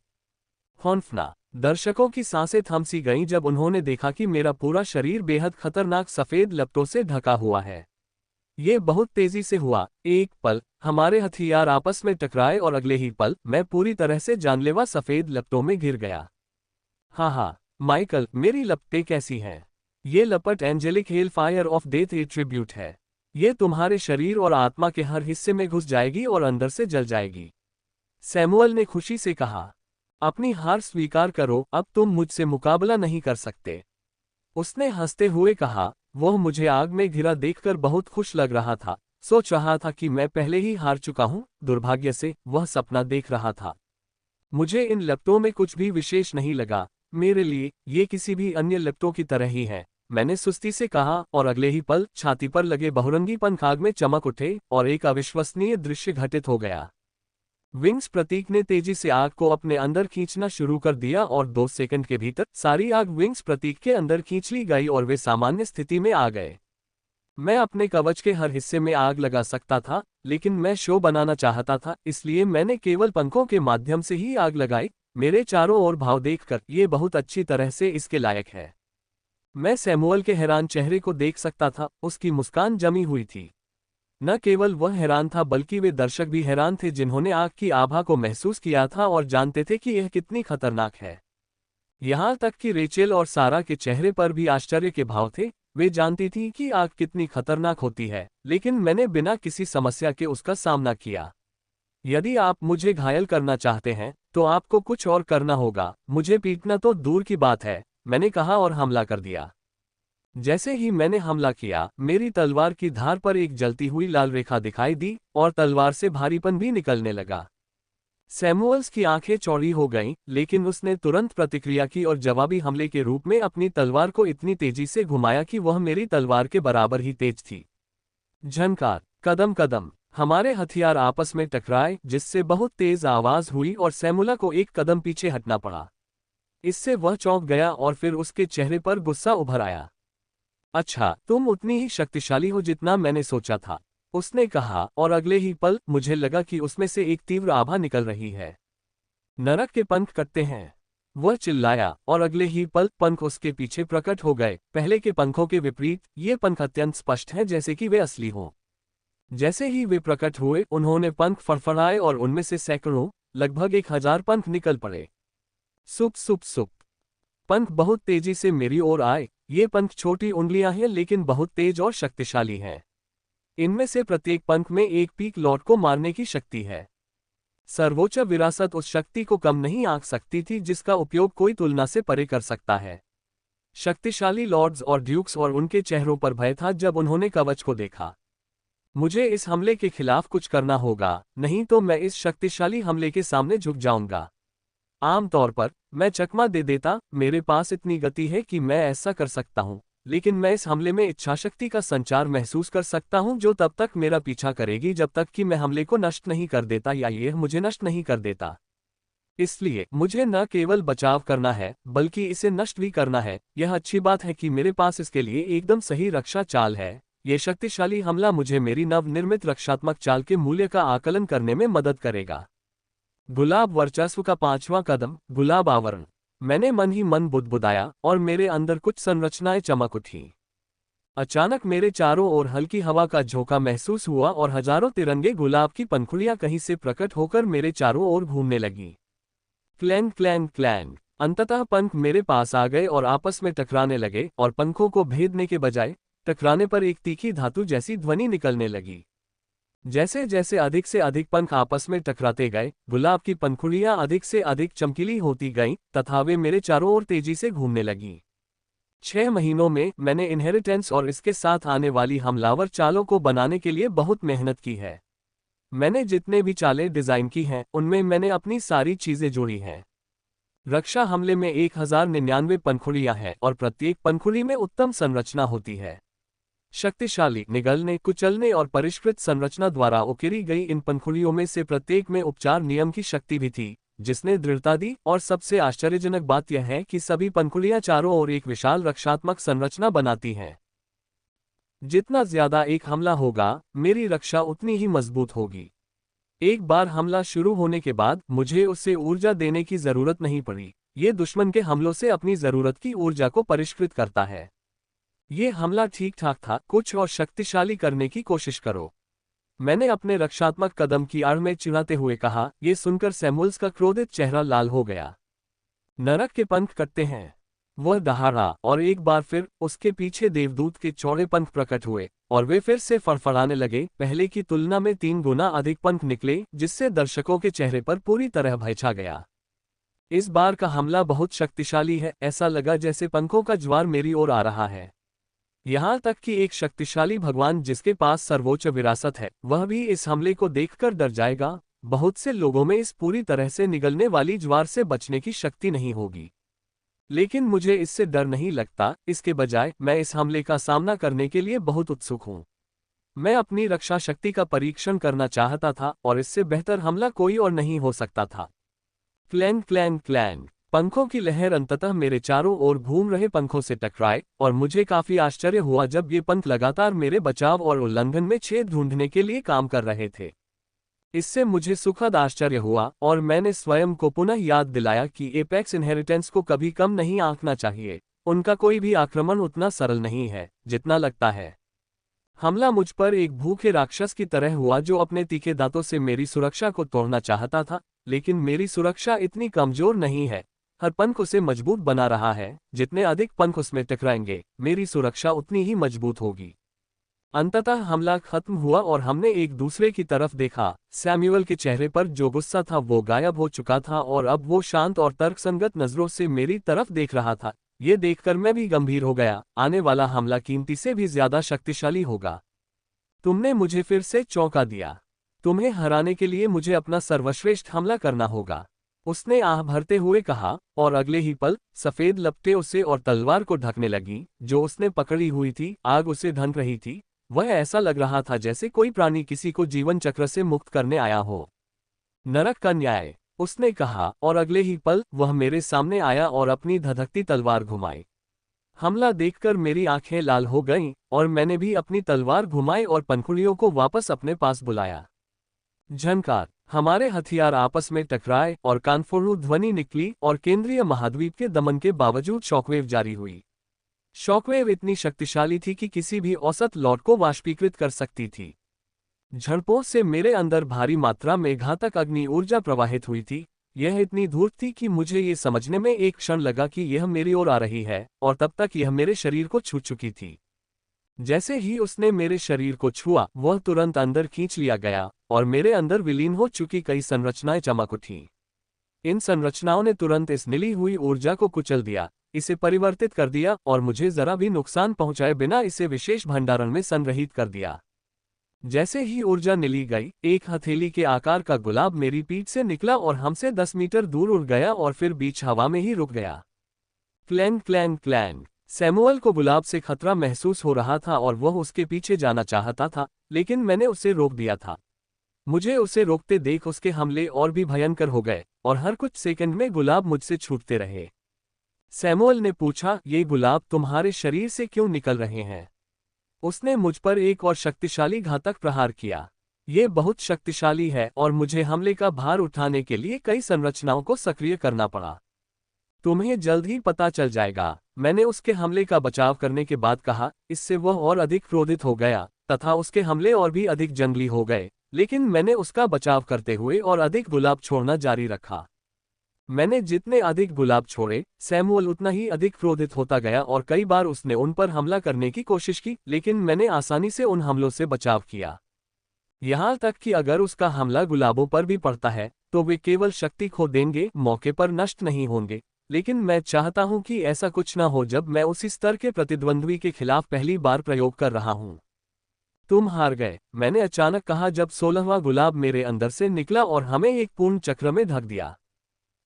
हौंफना, दर्शकों की सांसें थम सी गईं जब उन्होंने देखा कि मेरा पूरा शरीर बेहद खतरनाक सफेद लपटों से ढका हुआ है। ये बहुत तेजी से हुआ। एक पल हमारे हथियार आपस में टकराए और अगले ही पल मैं पूरी तरह से जानलेवा सफेद लपटों में घिर गया। हाँ, माइकल, मेरी लपटें कैसी हैं? ये लपट angelic hell fire of death attribute है। ये तुम्हारे शरीर और आत्मा के हर हिस्से में घुस जाएगी और अंदर से जल जाएगी। सैमुअल ने खुशी से कहा। अपनी हार स्वीकार करो, अब तुम मुझसे मुकाबला नहीं कर सकते। उसने हंसते हुए कहा। वह मुझे आग में घिरा देखकर बहुत खुश लग रहा था। सोच रहा था कि मैं पहले ही हार चुका हूं। दुर्भाग्य से वह सपना देख रहा था। मुझे इन लपटों में कुछ भी विशेष नहीं लगा। मेरे लिए ये किसी भी अन्य लपटों की तरह ही है, मैंने सुस्ती से कहा, और अगले ही पल छाती पर लगे बहुरंगी पंख आग में चमक उठे और एक अविश्वसनीय दृश्य घटित हो गया। विंग्स प्रतीक ने तेजी से आग को अपने अंदर खींचना शुरू कर दिया और 2 सेकंड के भीतर सारी आग विंग्स प्रतीक के अंदर खींच ली गई और वे सामान्य स्थिति में आ गए। मैं अपने कवच के हर हिस्से में आग लगा सकता था, लेकिन मैं शो बनाना चाहता था, इसलिए मैंने केवल पंखों के माध्यम से ही आग लगाई। मेरे चारों ओर भाव देखकर ये बहुत अच्छी तरह से इसके लायक है। मैं सैमुअल के हैरान चेहरे को देख सकता था, उसकी मुस्कान जमी हुई थी। न केवल वह हैरान था बल्कि वे दर्शक भी हैरान थे जिन्होंने आग की आभा को महसूस किया था और जानते थे कि यह कितनी खतरनाक है। यहाँ तक कि रेचेल और सारा के चेहरे पर भी आश्चर्य के भाव थे। वे जानती थीं कि आग कितनी खतरनाक होती है, लेकिन मैंने बिना किसी समस्या के उसका सामना किया। यदि आप मुझे घायल करना चाहते हैं तो आपको कुछ और करना होगा, मुझे पीटना तो दूर की बात है, मैंने कहा और हमला कर दिया। जैसे ही मैंने हमला किया, मेरी तलवार की धार पर एक जलती हुई लाल रेखा दिखाई दी और तलवार से भारीपन भी निकलने लगा। सैमुअल्स की आंखें चौड़ी हो गईं, लेकिन उसने तुरंत प्रतिक्रिया की और जवाबी हमले के रूप में अपनी तलवार को इतनी तेजी से घुमाया कि वह मेरी तलवार के बराबर ही तेज थी। झनकार, कदम कदम, हमारे हथियार आपस में टकराए जिससे बहुत तेज आवाज हुई और सैमुअल को एक कदम पीछे हटना पड़ा। इससे वह चौंक गया और फिर उसके चेहरे पर गुस्सा उभर आया। अच्छा, तुम उतनी ही शक्तिशाली हो जितना मैंने सोचा था, उसने कहा, और अगले ही पल मुझे लगा कि उसमें से एक तीव्र आभा निकल रही है। नरक के पंख कटते हैं, वह चिल्लाया, और अगले ही पल पंख उसके पीछे प्रकट हो गए। पहले के पंखों के विपरीत ये पंख अत्यंत स्पष्ट हैं, जैसे कि वे असली हों। जैसे ही वे प्रकट हुए, उन्होंने पंख फड़फड़ाए और उनमें से सैकड़ों, लगभग 1000 पंख निकल पड़े। सुप सुप सुप, पंख बहुत तेजी से मेरी ओर आए। ये पंख छोटी उंगलियां हैं लेकिन बहुत तेज और शक्तिशाली हैं। इनमें से प्रत्येक पंख में एक पीक लॉर्ड को मारने की शक्ति है। सर्वोच्च विरासत उस शक्ति को कम नहीं आंक सकती थी जिसका उपयोग कोई तुलना से परे कर सकता है। शक्तिशाली लॉर्ड्स और ड्यूक्स और उनके चेहरों पर भय था जब उन्होंने कवच को देखा। मुझे इस हमले के खिलाफ कुछ करना होगा, नहीं तो मैं इस शक्तिशाली हमले के सामने झुक जाऊंगा। आमतौर पर मैं चकमा दे देता, मेरे पास इतनी गति है कि मैं ऐसा कर सकता हूं, लेकिन मैं इस हमले में इच्छाशक्ति का संचार महसूस कर सकता हूं जो तब तक मेरा पीछा करेगी जब तक कि मैं हमले को नष्ट नहीं कर देता या यह मुझे नष्ट नहीं कर देता। इसलिए मुझे न केवल बचाव करना है बल्कि इसे नष्ट भी करना है। यह अच्छी बात है कि मेरे पास इसके लिए एकदम सही रक्षा चाल है। यह शक्तिशाली हमला मुझे मेरी नवनिर्मित रक्षात्मक चाल के मूल्य का आकलन करने में मदद करेगा। गुलाब वर्चस्व का 5वां कदम, गुलाब आवरण। मैंने मन ही मन बुदबुदाया और मेरे अंदर कुछ संरचनाएं चमक उठीं। अचानक मेरे चारों ओर हल्की हवा का झोंका महसूस हुआ और हजारों तिरंगे गुलाब की पंखुड़ियां कहीं से प्रकट होकर मेरे चारों ओर घूमने लगीं। क्लैंग क्लैंग क्लैंग, अंततः पंख मेरे पास आ गए और आपस में टकराने लगे और पंखों को भेदने के बजाय टकराने पर एक तीखी धातु जैसी ध्वनि निकलने लगी। जैसे जैसे अधिक से अधिक पंख आपस में टकराते गए, गुलाब की पंखुड़ियां अधिक से अधिक चमकीली होती गईं तथा वे मेरे चारों ओर तेजी से घूमने लगीं। 6 महीनों में मैंने इनहेरिटेंस और इसके साथ आने वाली हमलावर चालों को बनाने के लिए बहुत मेहनत की है। मैंने जितने भी चालें डिजाइन की हैं, उनमें मैंने अपनी सारी चीजें जोड़ी हैं। रक्षा हमले में 1099 पंखुड़ियां हैं और प्रत्येक पंखुड़ी में उत्तम संरचना होती है। शक्तिशाली, निगलने, कुचलने और परिष्कृत संरचना द्वारा उकेरी गई इन पंखुड़ियों में से प्रत्येक में उपचार नियम की शक्ति भी थी, जिसने दृढ़ता दी। और सबसे आश्चर्यजनक बात यह है कि सभी पंखुड़ियां चारों ओर एक विशाल रक्षात्मक संरचना बनाती हैं। जितना ज्यादा एक हमला होगा, मेरी रक्षा उतनी ही मजबूत होगी। एक बार हमला शुरू होने के बाद मुझे उससे ऊर्जा देने की जरूरत नहीं पड़ी। ये दुश्मन के हमलों से अपनी जरूरत की ऊर्जा को परिष्कृत करता है। ये हमला ठीक ठाक था, कुछ और शक्तिशाली करने की कोशिश करो। मैंने अपने रक्षात्मक कदम की आड़ में चिढ़ाते हुए कहा। ये सुनकर सैमुअल्स का क्रोधित चेहरा लाल हो गया। नरक के पंख कटते हैं, वह दहाड़ा और एक बार फिर उसके पीछे देवदूत के चौड़े पंख प्रकट हुए और वे फिर से फड़फड़ाने लगे। पहले की तुलना में 3 गुना अधिक पंख निकले, जिससे दर्शकों के चेहरे पर पूरी तरह भय छा गया। इस बार का हमला बहुत शक्तिशाली है, ऐसा लगा जैसे पंखों का ज्वार मेरी ओर आ रहा है। यहाँ तक कि एक शक्तिशाली भगवान जिसके पास सर्वोच्च विरासत है, वह भी इस हमले को देखकर डर जाएगा। बहुत से लोगों में इस पूरी तरह से निगलने वाली ज्वार से बचने की शक्ति नहीं होगी, लेकिन मुझे इससे डर नहीं लगता। इसके बजाय मैं इस हमले का सामना करने के लिए बहुत उत्सुक हूँ। मैं अपनी रक्षा शक्ति का परीक्षण करना चाहता था और इससे बेहतर हमला कोई और नहीं हो सकता था। क्लैंग क्लैंग क्लैंग, पंखों की लहर अंततः मेरे चारों ओर घूम रहे पंखों से टकराए और मुझे काफी आश्चर्य हुआ जब ये पंख लगातार मेरे बचाव और उल्लंघन में छेद ढूंढने के लिए काम कर रहे थे। इससे मुझे सुखद आश्चर्य हुआ और मैंने स्वयं को पुनः याद दिलाया कि एपेक्स इनहेरिटेंस को कभी कम नहीं आंकना चाहिए। उनका कोई भी आक्रमण उतना सरल नहीं है जितना लगता है। हमला मुझ पर एक भूखे राक्षस की तरह हुआ जो अपने तीखे दांतों से मेरी सुरक्षा को तोड़ना चाहता था, लेकिन मेरी सुरक्षा इतनी कमजोर नहीं है। हर पंख उसे मजबूत बना रहा है। जितने अधिक पंख उसमें टकराएंगे, मेरी सुरक्षा उतनी ही मजबूत होगी। अंततः हमला खत्म हुआ और हमने एक दूसरे की तरफ देखा। सैमुअल के चेहरे पर जो गुस्सा था वो गायब हो चुका था और अब वो शांत और तर्कसंगत नजरों से मेरी तरफ देख रहा था। ये देखकर मैं भी गंभीर हो गया। आने वाला हमला कीमती से भी ज्यादा शक्तिशाली होगा। तुमने मुझे फिर से चौंका दिया। तुम्हें हराने के लिए मुझे अपना सर्वश्रेष्ठ हमला करना होगा, उसने आह भरते हुए कहा, और अगले ही पल सफेद लपटें उसे और तलवार को ढकने लगी जो उसने पकड़ी हुई थी। आग उसे ढंक रही थी। वह ऐसा लग रहा था जैसे कोई प्राणी किसी को जीवन चक्र से मुक्त करने आया हो। नरक का न्याय, उसने कहा, और अगले ही पल वह मेरे सामने आया और अपनी धधकती तलवार घुमाई। हमला देखकर मेरी आंखें लाल हो गईं और मैंने भी अपनी तलवार घुमाई और पंखुड़ियों को वापस अपने पास बुलाया। झनकार, हमारे हथियार आपस में टकराए और कानफोड़ू ध्वनि निकली और केंद्रीय महाद्वीप के दमन के बावजूद शॉकवेव जारी हुई। शॉकवेव इतनी शक्तिशाली थी कि किसी भी औसत लॉर्ड को वाष्पीकृत कर सकती थी। झड़पों से मेरे अंदर भारी मात्रा में घातक अग्नि ऊर्जा प्रवाहित हुई थी। यह इतनी धूर्त थी कि मुझे ये समझने में एक क्षण लगा कि यह मेरी ओर आ रही है, और तब तक यह मेरे शरीर को छू चुकी थी। जैसे ही उसने मेरे शरीर को छुआ, वह तुरंत अंदर खींच लिया गया और मेरे अंदर विलीन हो चुकी कई संरचनाएं चमक उठीं। इन संरचनाओं ने तुरंत इस मिली हुई ऊर्जा को कुचल दिया, इसे परिवर्तित कर दिया और मुझे जरा भी नुकसान पहुंचाए बिना इसे विशेष भंडारण में संग्रहित कर दिया। जैसे ही ऊर्जा निली गई, एक हथेली के आकार का गुलाब मेरी पीठ से निकला और हमसे 10 मीटर दूर उड़ गया और फिर बीच हवा में ही रुक गया। क्लैंग क्लैंग क्लैंग, सैमुअल को गुलाब से खतरा महसूस हो रहा था और वह उसके पीछे जाना चाहता था, लेकिन मैंने उसे रोक दिया था। मुझे उसे रोकते देख उसके हमले और भी भयंकर हो गए और हर कुछ सेकंड में गुलाब मुझसे छूटते रहे। सैमुअल ने पूछा, ये गुलाब तुम्हारे शरीर से क्यों निकल रहे हैं? उसने मुझ पर एक और शक्तिशाली घातक प्रहार किया। ये बहुत शक्तिशाली है और मुझे हमले का भार उठाने के लिए कई संरचनाओं को सक्रिय करना पड़ा। तुम्हें जल्द ही पता चल जाएगा, मैंने उसके हमले का बचाव करने के बाद कहा। इससे वह और अधिक क्रोधित हो गया तथा उसके हमले और भी अधिक जंगली हो गए, लेकिन मैंने उसका बचाव करते हुए और अधिक गुलाब छोड़ना जारी रखा। मैंने जितने अधिक गुलाब छोड़े, सैमुअल उतना ही अधिक क्रोधित होता गया और कई बार उसने उन पर हमला करने की कोशिश की, लेकिन मैंने आसानी से उन हमलों से बचाव किया। यहाँ तक कि अगर उसका हमला गुलाबों पर भी पड़ता है तो वे केवल शक्ति खो देंगे, मौके पर नष्ट नहीं होंगे। लेकिन मैं चाहता हूं कि ऐसा कुछ न हो जब मैं उसी स्तर के प्रतिद्वंद्वी के खिलाफ पहली बार प्रयोग कर रहा हूं। तुम हार गए, मैंने अचानक कहा जब 16वां गुलाब मेरे अंदर से निकला और हमें एक पूर्ण चक्र में ढक दिया।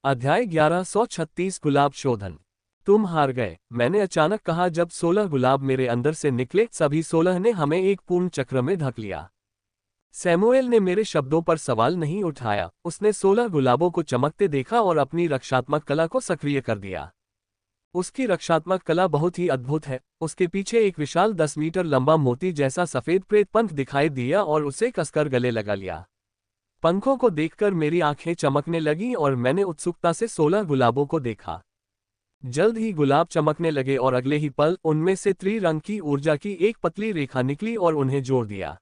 अध्याय 1136 गुलाब शोधन। तुम हार गए, मैंने अचानक कहा जब 16 गुलाब मेरे अंदर से निकले। सभी 16 ने हमें एक पूर्ण चक्र में ढक लिया। सैमुएल ने मेरे शब्दों पर सवाल नहीं उठाया। उसने 16 गुलाबों को चमकते देखा और अपनी रक्षात्मक कला को सक्रिय कर दिया। उसकी रक्षात्मक कला बहुत ही अद्भुत है। उसके पीछे एक विशाल 10 मीटर लंबा मोती जैसा सफेद प्रेत पंख दिखाई दिया और उसे कसकर गले लगा लिया। पंखों को देखकर मेरी आंखें चमकने लगीं और मैंने उत्सुकता से 16 गुलाबों को देखा। जल्द ही गुलाब चमकने लगे और अगले ही पल उनमें से त्रिरंग की ऊर्जा की एक पतली रेखा निकली और उन्हें जोड़ दिया।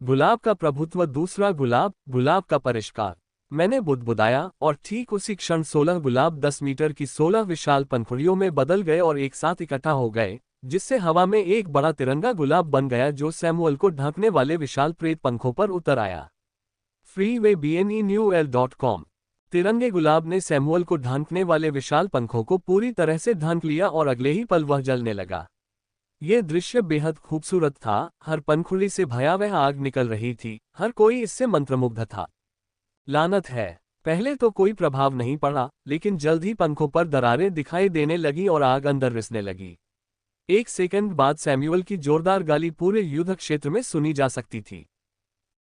गुलाब का प्रभुत्व, दूसरा गुलाब, गुलाब का परिष्कार। मैंने बुदबुदाया और ठीक उसी क्षण 16 गुलाब 10 मीटर की 16 विशाल पंखुड़ियों में बदल गए और एक साथ इकट्ठा हो गए, जिससे हवा में एक बड़ा तिरंगा गुलाब बन गया जो सैमुअल को ढकने वाले विशाल प्रेत पंखों पर उतर आया। freeway.bnewl.com। तिरंगे गुलाब ने सैमुअल को ढांकने वाले विशाल पंखों को पूरी तरह से ढांक लिया और अगले ही पल वह जलने लगा। यह दृश्य बेहद खूबसूरत था, हर पंखुड़ी से भयावह आग निकल रही थी, हर कोई इससे मंत्रमुग्ध था। लानत है, पहले तो कोई प्रभाव नहीं पड़ा, लेकिन जल्द ही पंखों पर दरारें दिखाई देने लगी और आग अंदर रिसने लगी। एक सेकंड बाद सैमुअल की जोरदार गाली पूरे युद्ध क्षेत्र में सुनी जा सकती थी।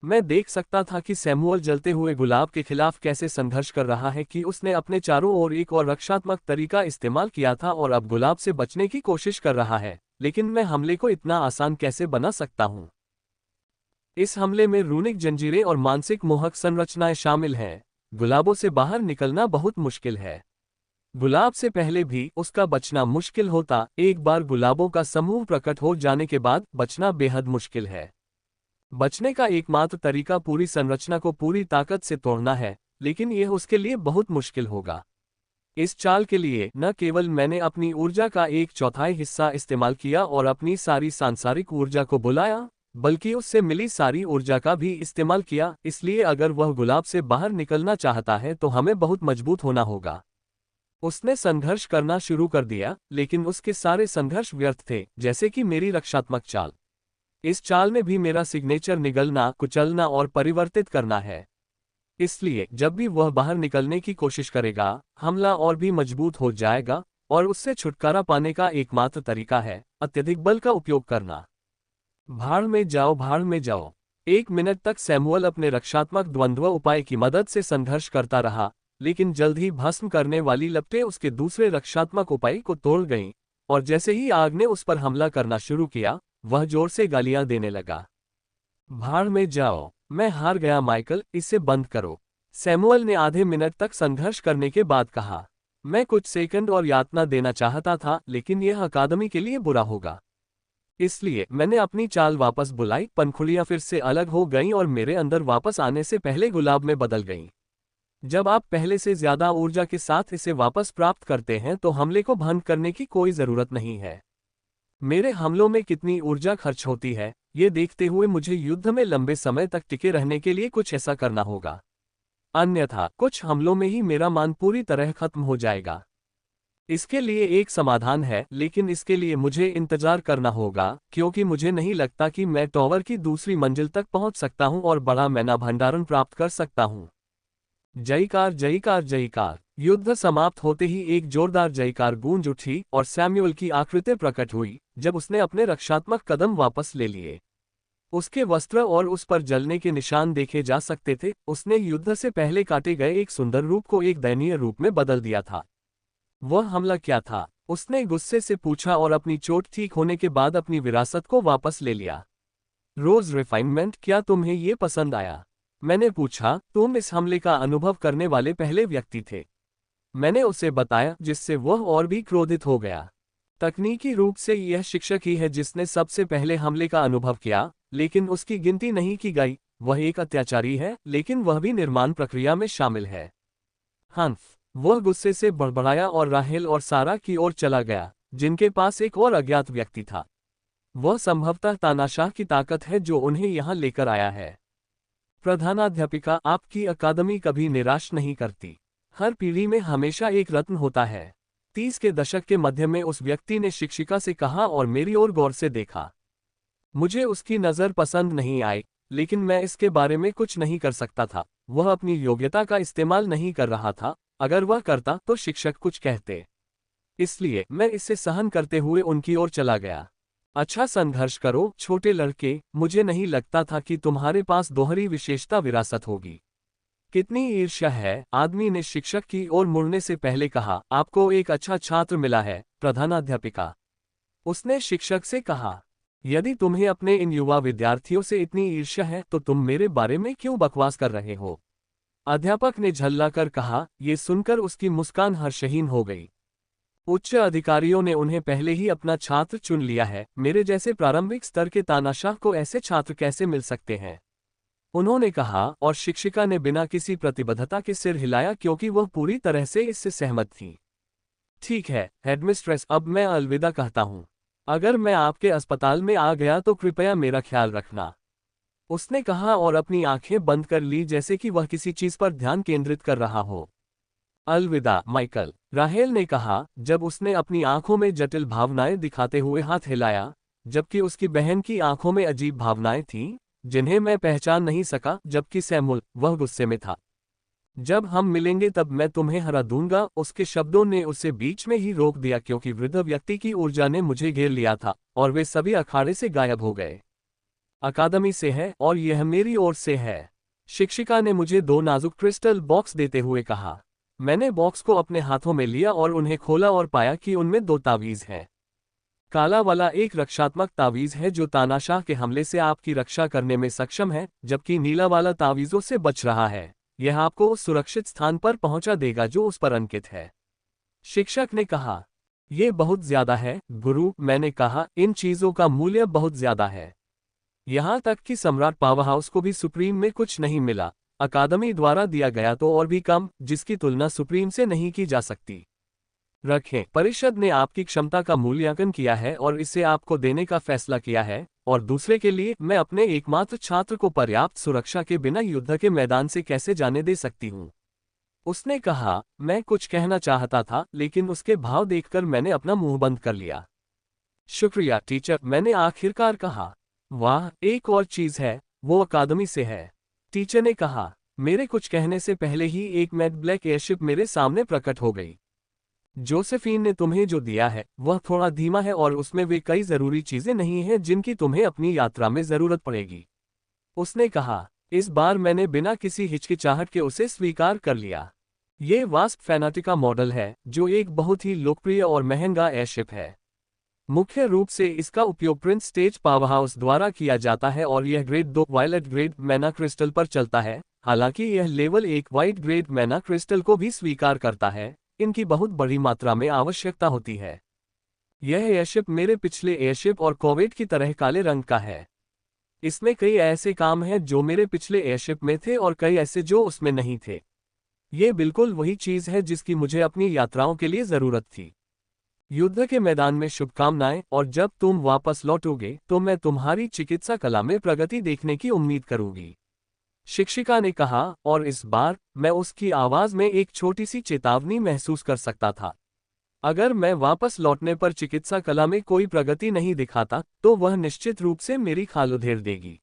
मैं देख सकता था कि सैमुअल जलते हुए गुलाब के खिलाफ कैसे संघर्ष कर रहा है कि उसने अपने चारों ओर एक और रक्षात्मक तरीका इस्तेमाल किया था और अब गुलाब से बचने की कोशिश कर रहा है, लेकिन मैं हमले को इतना आसान कैसे बना सकता हूं? इस हमले में रूनिक जंजीरें और मानसिक मोहक संरचनाएं शामिल हैं। गुलाबों से बाहर निकलना बहुत मुश्किल है। गुलाब से पहले भी उसका बचना मुश्किल होता, एक बार गुलाबों का समूह प्रकट हो जाने के बाद बचना बेहद मुश्किल है। बचने का एकमात्र तरीका पूरी संरचना को पूरी ताकत से तोड़ना है, लेकिन यह उसके लिए बहुत मुश्किल होगा। इस चाल के लिए न केवल मैंने अपनी ऊर्जा का 1/4 हिस्सा इस्तेमाल किया और अपनी सारी सांसारिक ऊर्जा को बुलाया, बल्कि उससे मिली सारी ऊर्जा का भी इस्तेमाल किया। इसलिए अगर वह गुलाब से बाहर निकलना चाहता है तो हमें बहुत मजबूत होना होगा। उसने संघर्ष करना शुरू कर दिया, लेकिन उसके सारे संघर्ष व्यर्थ थे, जैसे कि मेरी रक्षात्मक चाल। इस चाल में भी मेरा सिग्नेचर निगलना, कुचलना और परिवर्तित करना है। इसलिए जब भी वह बाहर निकलने की कोशिश करेगा, हमला और भी मजबूत हो जाएगा और उससे छुटकारा पाने का एकमात्र तरीका है अत्यधिक बल का उपयोग करना। भाड़ में जाओ, भाड़ में जाओ। 1 मिनट तक सैमुअल अपने रक्षात्मक द्वंद्व उपाय की मदद से संघर्ष करता रहा, लेकिन जल्द ही भस्म करने वाली लपटें उसके दूसरे रक्षात्मक उपाय को तोड़ गईं, और जैसे ही आग ने उस पर हमला करना शुरू किया, वह जोर से गालियां देने लगा। भाड़ में जाओ, मैं हार गया माइकल, इसे बंद करो। सैमुअल ने आधे मिनट तक संघर्ष करने के बाद कहा। मैं कुछ सेकंड और यातना देना चाहता था, लेकिन यह अकादमी के लिए बुरा होगा। इसलिए मैंने अपनी चाल वापस बुलाई, पंखुड़ियां फिर से अलग हो गईं और मेरे अंदर वापस आने से पहले गुलाब में बदल गईं। जब आप पहले से ज्यादा ऊर्जा के साथ इसे वापस प्राप्त करते हैं तो हमले को भंग करने की कोई जरूरत नहीं है। मेरे हमलों में कितनी ऊर्जा खर्च होती है, ये देखते हुए मुझे युद्ध में लंबे समय तक टिके रहने के लिए कुछ ऐसा करना होगा। अन्यथा कुछ हमलों में ही मेरा मान पूरी तरह खत्म हो जाएगा। इसके लिए एक समाधान है, लेकिन इसके लिए मुझे इंतजार करना होगा, क्योंकि मुझे नहीं लगता कि मैं टॉवर की दूसरी मंजिल तक पहुंच सकता हूं और बड़ा मैना भंडारण प्राप्त कर सकता हूं। जयकार, जयकार, जयकार। युद्ध समाप्त होते ही एक जोरदार जयकार गूंज उठी और सैमुअल की आकृति प्रकट हुई जब उसने अपने रक्षात्मक कदम वापस ले लिए। उसके वस्त्र और उस पर जलने के निशान देखे जा सकते थे। उसने युद्ध से पहले काटे गए एक सुंदर रूप को एक दयनीय रूप में बदल दिया था। वह हमला क्या था? उसने गुस्से से पूछा और अपनी चोट ठीक होने के बाद अपनी विरासत को वापस ले लिया। रोज रिफाइनमेंट, क्या तुम्हें ये पसंद आया? मैंने पूछा। तुम इस हमले का अनुभव करने वाले पहले व्यक्ति थे। मैंने उसे बताया, जिससे वह और भी क्रोधित हो गया। तकनीकी रूप से यह शिक्षक ही है जिसने सबसे पहले हमले का अनुभव किया, लेकिन उसकी गिनती नहीं की गई। वह एक अत्याचारी है, लेकिन वह भी निर्माण प्रक्रिया में शामिल है। हंफ। वह गुस्से से बड़बड़ाया और राहेल और सारा की ओर चला गया, जिनके पास एक और अज्ञात व्यक्ति था। वह संभवतः तानाशाह की ताकत है जो उन्हें यहां लेकर आया है। प्रधानाध्यापिका, आपकी अकादमी कभी निराश नहीं करती। हर पीढ़ी में हमेशा एक रत्न होता है। 30 के दशक के मध्य में उस व्यक्ति ने शिक्षिका से कहा और मेरी ओर गौर से देखा। मुझे उसकी नज़र पसंद नहीं आई, लेकिन मैं इसके बारे में कुछ नहीं कर सकता था। वह अपनी योग्यता का इस्तेमाल नहीं कर रहा था। अगर वह करता तो शिक्षक कुछ कहते। इसलिए मैं इसे सहन करते हुए उनकी ओर चला गया। अच्छा, संघर्ष करो छोटे लड़के। मुझे नहीं लगता था कि तुम्हारे पास दोहरी विशेषता विरासत होगी। कितनी ईर्ष्या है, आदमी ने शिक्षक की ओर मुड़ने से पहले कहा। आपको एक अच्छा छात्र मिला है, प्रधानाध्यापिका। उसने शिक्षक से कहा। यदि तुम्हें अपने इन युवा विद्यार्थियों से इतनी ईर्ष्या है तो तुम मेरे बारे में क्यों बकवास कर रहे हो? अध्यापक ने झल्लाकर कहा। ये सुनकर उसकी मुस्कान हर्षहीन हो गई। उच्च अधिकारियों ने उन्हें पहले ही अपना छात्र चुन लिया है। मेरे जैसे प्रारंभिक स्तर के तानाशाह को ऐसे छात्र कैसे मिल सकते हैं? उन्होंने कहा, और शिक्षिका ने बिना किसी प्रतिबद्धता के सिर हिलाया क्योंकि वह पूरी तरह से इससे सहमत थी। ठीक है हेडमिस्ट्रेस, अब मैं अलविदा कहता हूँ। अगर मैं आपके अस्पताल में आ गया तो कृपया मेरा ख्याल रखना, उसने कहा और अपनी आंखें बंद कर ली जैसे कि वह किसी चीज पर ध्यान केंद्रित कर रहा हो। अलविदा माइकल, राहेल ने कहा जब उसने अपनी आंखों में जटिल भावनाएं दिखाते हुए हाथ हिलाया, जबकि उसकी बहन की आंखों में अजीब भावनाएं थीं, जिन्हें मैं पहचान नहीं सका। जबकि सैमुअल, वह गुस्से में था। जब हम मिलेंगे तब मैं तुम्हें हरा दूंगा, उसके शब्दों ने उसे बीच में ही रोक दिया क्योंकि वृद्ध व्यक्ति की ऊर्जा ने मुझे घेर लिया था और वे सभी अखाड़े से गायब हो गए। अकादमी से है और यह मेरी ओर से है, शिक्षिका ने मुझे 2 नाजुक क्रिस्टल बॉक्स देते हुए कहा। मैंने बॉक्स को अपने हाथों में लिया और उन्हें खोला और पाया कि उनमें 2 तावीज़ हैं। काला वाला एक रक्षात्मक तावीज़ है जो तानाशाह के हमले से आपकी रक्षा करने में सक्षम है, जबकि नीला वाला तावीज़ों से बच रहा है। यह आपको उस सुरक्षित स्थान पर पहुंचा देगा जो उस पर अंकित है, शिक्षक ने कहा। यह बहुत ज्यादा है गुरु, मैंने कहा, इन चीजों का मूल्य बहुत ज्यादा है। यहां तक कि सम्राट पावरहाउस को भी सुप्रीम में कुछ नहीं मिला, अकादमी द्वारा दिया गया तो और भी कम, जिसकी तुलना सुप्रीम से नहीं की जा सकती। रखें, परिषद ने आपकी क्षमता का मूल्यांकन किया है और इसे आपको देने का फैसला किया है, और दूसरे के लिए मैं अपने एकमात्र छात्र को पर्याप्त सुरक्षा के बिना युद्ध के मैदान से कैसे जाने दे सकती हूँ, उसने कहा। मैं कुछ कहना चाहता था लेकिन उसके भाव देखकर मैंने अपना मुंह बंद कर लिया। शुक्रिया टीचर, मैंने आखिरकार कहा। वाह, एक और चीज है, वो अकादमी से है, टीचर ने कहा। मेरे कुछ कहने से पहले ही एक मैड ब्लैक एयरशिप मेरे सामने प्रकट हो गई। जोसेफीन ने तुम्हें जो दिया है वह थोड़ा धीमा है और उसमें वे कई जरूरी चीजें नहीं हैं जिनकी तुम्हें अपनी यात्रा में जरूरत पड़ेगी, उसने कहा। इस बार मैंने बिना किसी हिचकिचाहट के उसे स्वीकार कर लिया। ये वास्प फैनाटिका मॉडल है जो एक बहुत ही लोकप्रिय और महंगा एयरशिप है। मुख्य रूप से इसका उपयोग प्रिंस स्टेज पावरहाउस द्वारा किया जाता है और यह ग्रेड 2 वायलेट ग्रेड मैना क्रिस्टल पर चलता है। हालांकि यह लेवल 1 वाइट ग्रेड मैना क्रिस्टल को भी स्वीकार करता है, इनकी बहुत बड़ी मात्रा में आवश्यकता होती है। यह एयरशिप मेरे पिछले एयरशिप और कॉवेट की तरह काले रंग का है। इसमें कई ऐसे काम हैं जो मेरे पिछले एयरशिप में थे और कई ऐसे जो उसमें नहीं थे। ये बिल्कुल वही चीज है जिसकी मुझे अपनी यात्राओं के लिए जरूरत थी। युद्ध के मैदान में शुभकामनाएं, और जब तुम वापस लौटोगे तो मैं तुम्हारी चिकित्सा कला में प्रगति देखने की उम्मीद करूंगी, शिक्षिका ने कहा। और इस बार मैं उसकी आवाज में एक छोटी सी चेतावनी महसूस कर सकता था। अगर मैं वापस लौटने पर चिकित्सा कला में कोई प्रगति नहीं दिखाता तो वह निश्चित रूप से मेरी खाल उधेड़ देगी।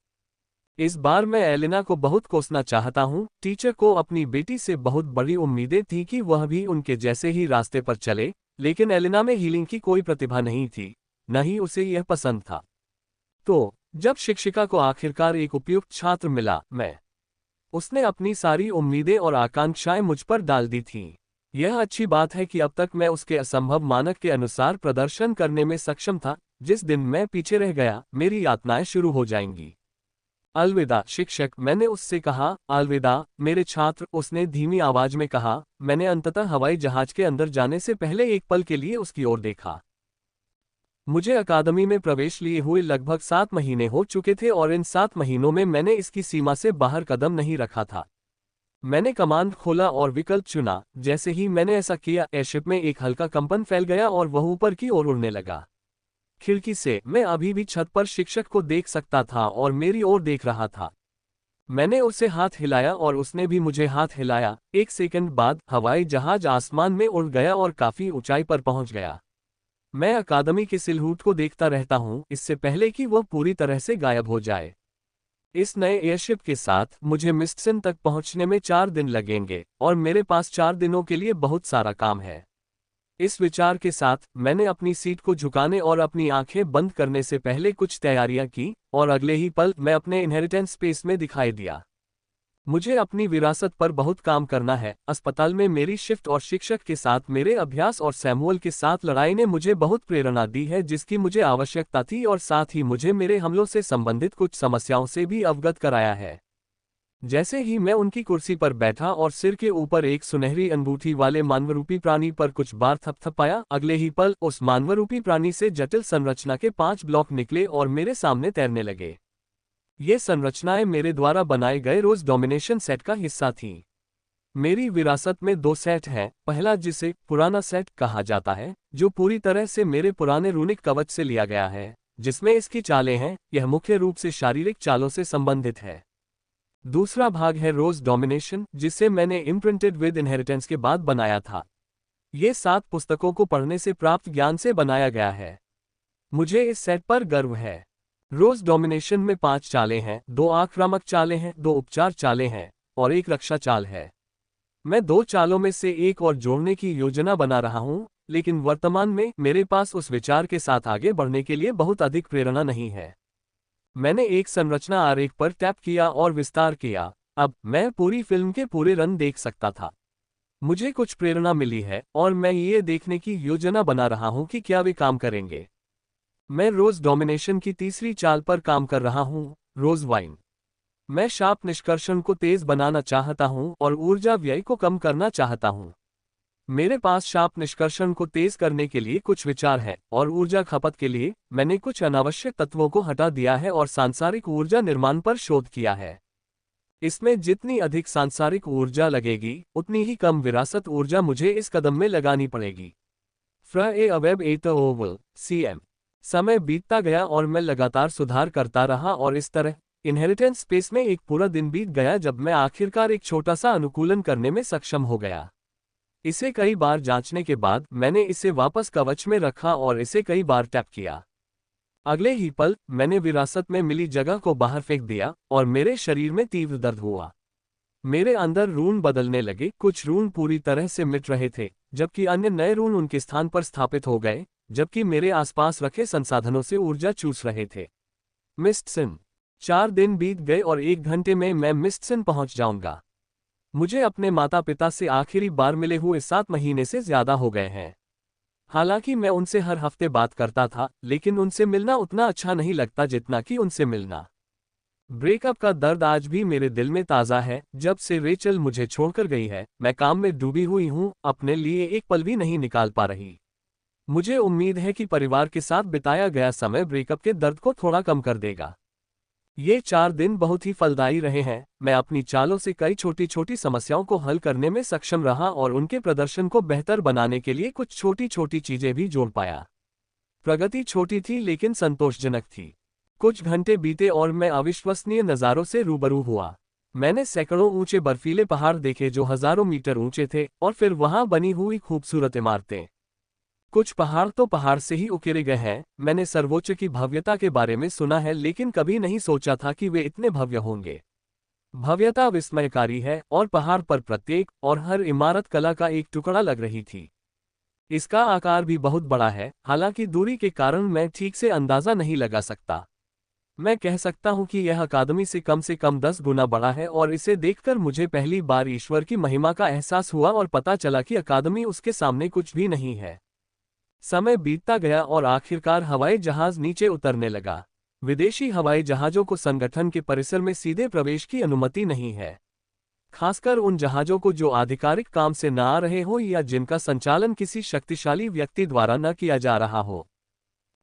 इस बार मैं एलिना को बहुत कोसना चाहता हूँ। टीचर को अपनी बेटी से बहुत बड़ी उम्मीदें थी कि वह भी उनके जैसे ही रास्ते पर चले, लेकिन एलिना में हीलिंग की कोई प्रतिभा नहीं थी, न ही उसे यह पसंद था। तो जब शिक्षिका को आखिरकार एक उपयुक्त छात्र मिला, उसने अपनी सारी उम्मीदें और आकांक्षाएं मुझ पर डाल दी थीं। यह अच्छी बात है कि अब तक मैं उसके असंभव मानक के अनुसार प्रदर्शन करने में सक्षम था। जिस दिन मैं पीछे रह गया, मेरी यातनाएं शुरू हो जाएंगी। अलविदा शिक्षक, मैंने उससे कहा। अलविदा मेरे छात्र, उसने धीमी आवाज में कहा। मैंने अंततः हवाई जहाज के अंदर जाने से पहले एक पल के लिए उसकी ओर देखा। मुझे अकादमी में प्रवेश लिए हुए लगभग 7 महीने हो चुके थे और इन 7 महीनों में मैंने इसकी सीमा से बाहर कदम नहीं रखा था। मैंने कमांड खोला और विकल्प चुना। जैसे ही मैंने ऐसा किया, एयरशिप में एक हल्का कंपन फैल गया और वह ऊपर की ओर उड़ने लगा। खिड़की से मैं अभी भी छत पर शिक्षक को देख सकता था और मेरी ओर देख रहा था। मैंने उसे हाथ हिलाया और उसने भी मुझे हाथ हिलाया। एक सेकंड बाद हवाई जहाज आसमान में उड़ गया और काफी ऊंचाई पर पहुंच गया। मैं अकादमी के सिलहूट को देखता रहता हूं, इससे पहले कि वह पूरी तरह से गायब हो जाए। इस नए एयरशिप के साथ मुझे मिस्टसन तक पहुंचने में 4 दिन लगेंगे और मेरे पास 4 दिनों के लिए बहुत सारा काम है। इस विचार के साथ मैंने अपनी सीट को झुकाने और अपनी आंखें बंद करने से पहले कुछ तैयारियां की और अगले ही पल मैं अपने इनहेरिटेंस स्पेस में दिखाई दिया। मुझे अपनी विरासत पर बहुत काम करना है। अस्पताल में मेरी शिफ्ट और शिक्षक के साथ मेरे अभ्यास और सैमुअल के साथ लड़ाई ने मुझे बहुत प्रेरणा दी है जिसकी मुझे आवश्यकता थी, और साथ ही मुझे मेरे हमलों से संबंधित कुछ समस्याओं से भी अवगत कराया है। जैसे ही मैं उनकी कुर्सी पर बैठा और सिर के ऊपर एक सुनहरी अंगूठी वाले मानवरूपी प्राणी पर कुछ बार थपथपाया, अगले ही पल उस मानवरूपी प्राणी से जटिल संरचना के 5 ब्लॉक निकले और मेरे सामने तैरने लगे। ये संरचनाएं मेरे द्वारा बनाए गए रोज डोमिनेशन सेट का हिस्सा थीं। मेरी विरासत में 2 सेट हैं, पहला जिसे पुराना सेट कहा जाता है, जो पूरी तरह से मेरे पुराने रूनिक कवच से लिया गया है, जिसमें इसकी चालें हैं, यह मुख्य रूप से शारीरिक चालों से संबंधित है। दूसरा भाग है रोज डोमिनेशन, जिसे मैंने इम्प्रिंटेड विद इनहेरिटेंस के बाद बनाया था। ये 7 पुस्तकों को पढ़ने से प्राप्त ज्ञान से बनाया गया है। मुझे इस सेट पर गर्व है। रोज डोमिनेशन में 5 चालें हैं, 2 आक्रामक चालें हैं, 2 उपचार चालें हैं और 1 रक्षा चाल है। मैं 2 चालों में से एक और जोड़ने की योजना बना रहा हूं, लेकिन वर्तमान में मेरे पास उस विचार के साथ आगे बढ़ने के लिए बहुत अधिक प्रेरणा नहीं है। मैंने एक संरचना आरेख पर टैप किया और विस्तार किया। अब मैं पूरी फिल्म के पूरे रन देख सकता था। मुझे कुछ प्रेरणा मिली है और मैं ये देखने की योजना बना रहा हूं कि क्या वे काम करेंगे। मैं रोज डोमिनेशन की तीसरी चाल पर काम कर रहा हूं, रोज वाइन। मैं शार्प निष्कर्षण को तेज बनाना चाहता हूं और ऊर्जा व्यय को कम करना चाहता हूं। मेरे पास शार्प निष्कर्षण को तेज करने के लिए कुछ विचार है और ऊर्जा खपत के लिए मैंने कुछ अनावश्यक तत्वों को हटा दिया है और सांसारिक ऊर्जा निर्माण पर शोध किया है। इसमें जितनी अधिक सांसारिक ऊर्जा लगेगी, उतनी ही कम विरासत ऊर्जा मुझे इस कदम में लगानी पड़ेगी। फ्र ए वेब एट ओवल CM। समय बीतता गया और मैं लगातार सुधार करता रहा और इस तरह इनहेरिटेंस स्पेस में एक पूरा दिन बीत गया जब मैं आखिरकार एक छोटा सा अनुकूलन करने में सक्षम हो गया। इसे कई बार जांचने के बाद मैंने इसे वापस कवच में रखा और इसे कई बार टैप किया। अगले ही पल मैंने विरासत में मिली जगह को बाहर फेंक दिया और मेरे शरीर में तीव्र दर्द हुआ। मेरे अंदर रून बदलने लगे, कुछ रून पूरी तरह से मिट रहे थे, जबकि अन्य नए रून उनके स्थान पर स्थापित हो गए, जबकि मेरे आसपास रखे संसाधनों से ऊर्जा चूस रहे थे। मिस्टसिन। 4 दिन बीत गए और 1 घंटे में मैं मिस्टसिन पहुंच जाऊंगा। मुझे अपने माता पिता से आखिरी बार मिले हुए 7 महीने से ज्यादा हो गए हैं। हालांकि मैं उनसे हर हफ्ते बात करता था, लेकिन उनसे मिलना उतना अच्छा नहीं लगता जितना कि उनसे मिलना। ब्रेकअप का दर्द आज भी मेरे दिल में ताज़ा है। जब से रेचल मुझे छोड़कर गई है, मैं काम में डूबी हुई हूं, अपने लिए एक पल भी नहीं निकाल पा रही। मुझे उम्मीद है कि परिवार के साथ बिताया गया समय ब्रेकअप के दर्द को थोड़ा कम कर देगा। ये 4 दिन बहुत ही फलदायी रहे हैं। मैं अपनी चालों से कई छोटी छोटी समस्याओं को हल करने में सक्षम रहा और उनके प्रदर्शन को बेहतर बनाने के लिए कुछ छोटी छोटी चीजें भी जोड़ पाया। प्रगति छोटी थी लेकिन संतोषजनक थी। कुछ घंटे बीते और मैं अविश्वसनीय नज़ारों से रूबरू हुआ। मैंने सैकड़ों ऊंचे बर्फीले पहाड़ देखे जो हजारों मीटर ऊंचे थे, और फिर वहां बनी हुई खूबसूरत इमारतें। कुछ पहाड़ तो पहाड़ से ही उकेरे गए हैं। मैंने सर्वोच्च की भव्यता के बारे में सुना है, लेकिन कभी नहीं सोचा था कि वे इतने भव्य होंगे। भव्यता विस्मयकारी है और पहाड़ पर प्रत्येक और हर इमारत कला का एक टुकड़ा लग रही थी। इसका आकार भी बहुत बड़ा है, हालांकि दूरी के कारण मैं ठीक से अंदाजा नहीं लगा सकता। मैं कह सकता हूं कि यह अकादमी से कम 10 गुना बड़ा है और इसे देखकर मुझे पहली बार ईश्वर की महिमा का एहसास हुआ और पता चला कि अकादमी उसके सामने कुछ भी नहीं है। समय बीतता गया और आखिरकार हवाई जहाज नीचे उतरने लगा। विदेशी हवाई जहाज़ों को संगठन के परिसर में सीधे प्रवेश की अनुमति नहीं है, खासकर उन जहाज़ों को जो आधिकारिक काम से न आ रहे हो या जिनका संचालन किसी शक्तिशाली व्यक्ति द्वारा न किया जा रहा हो।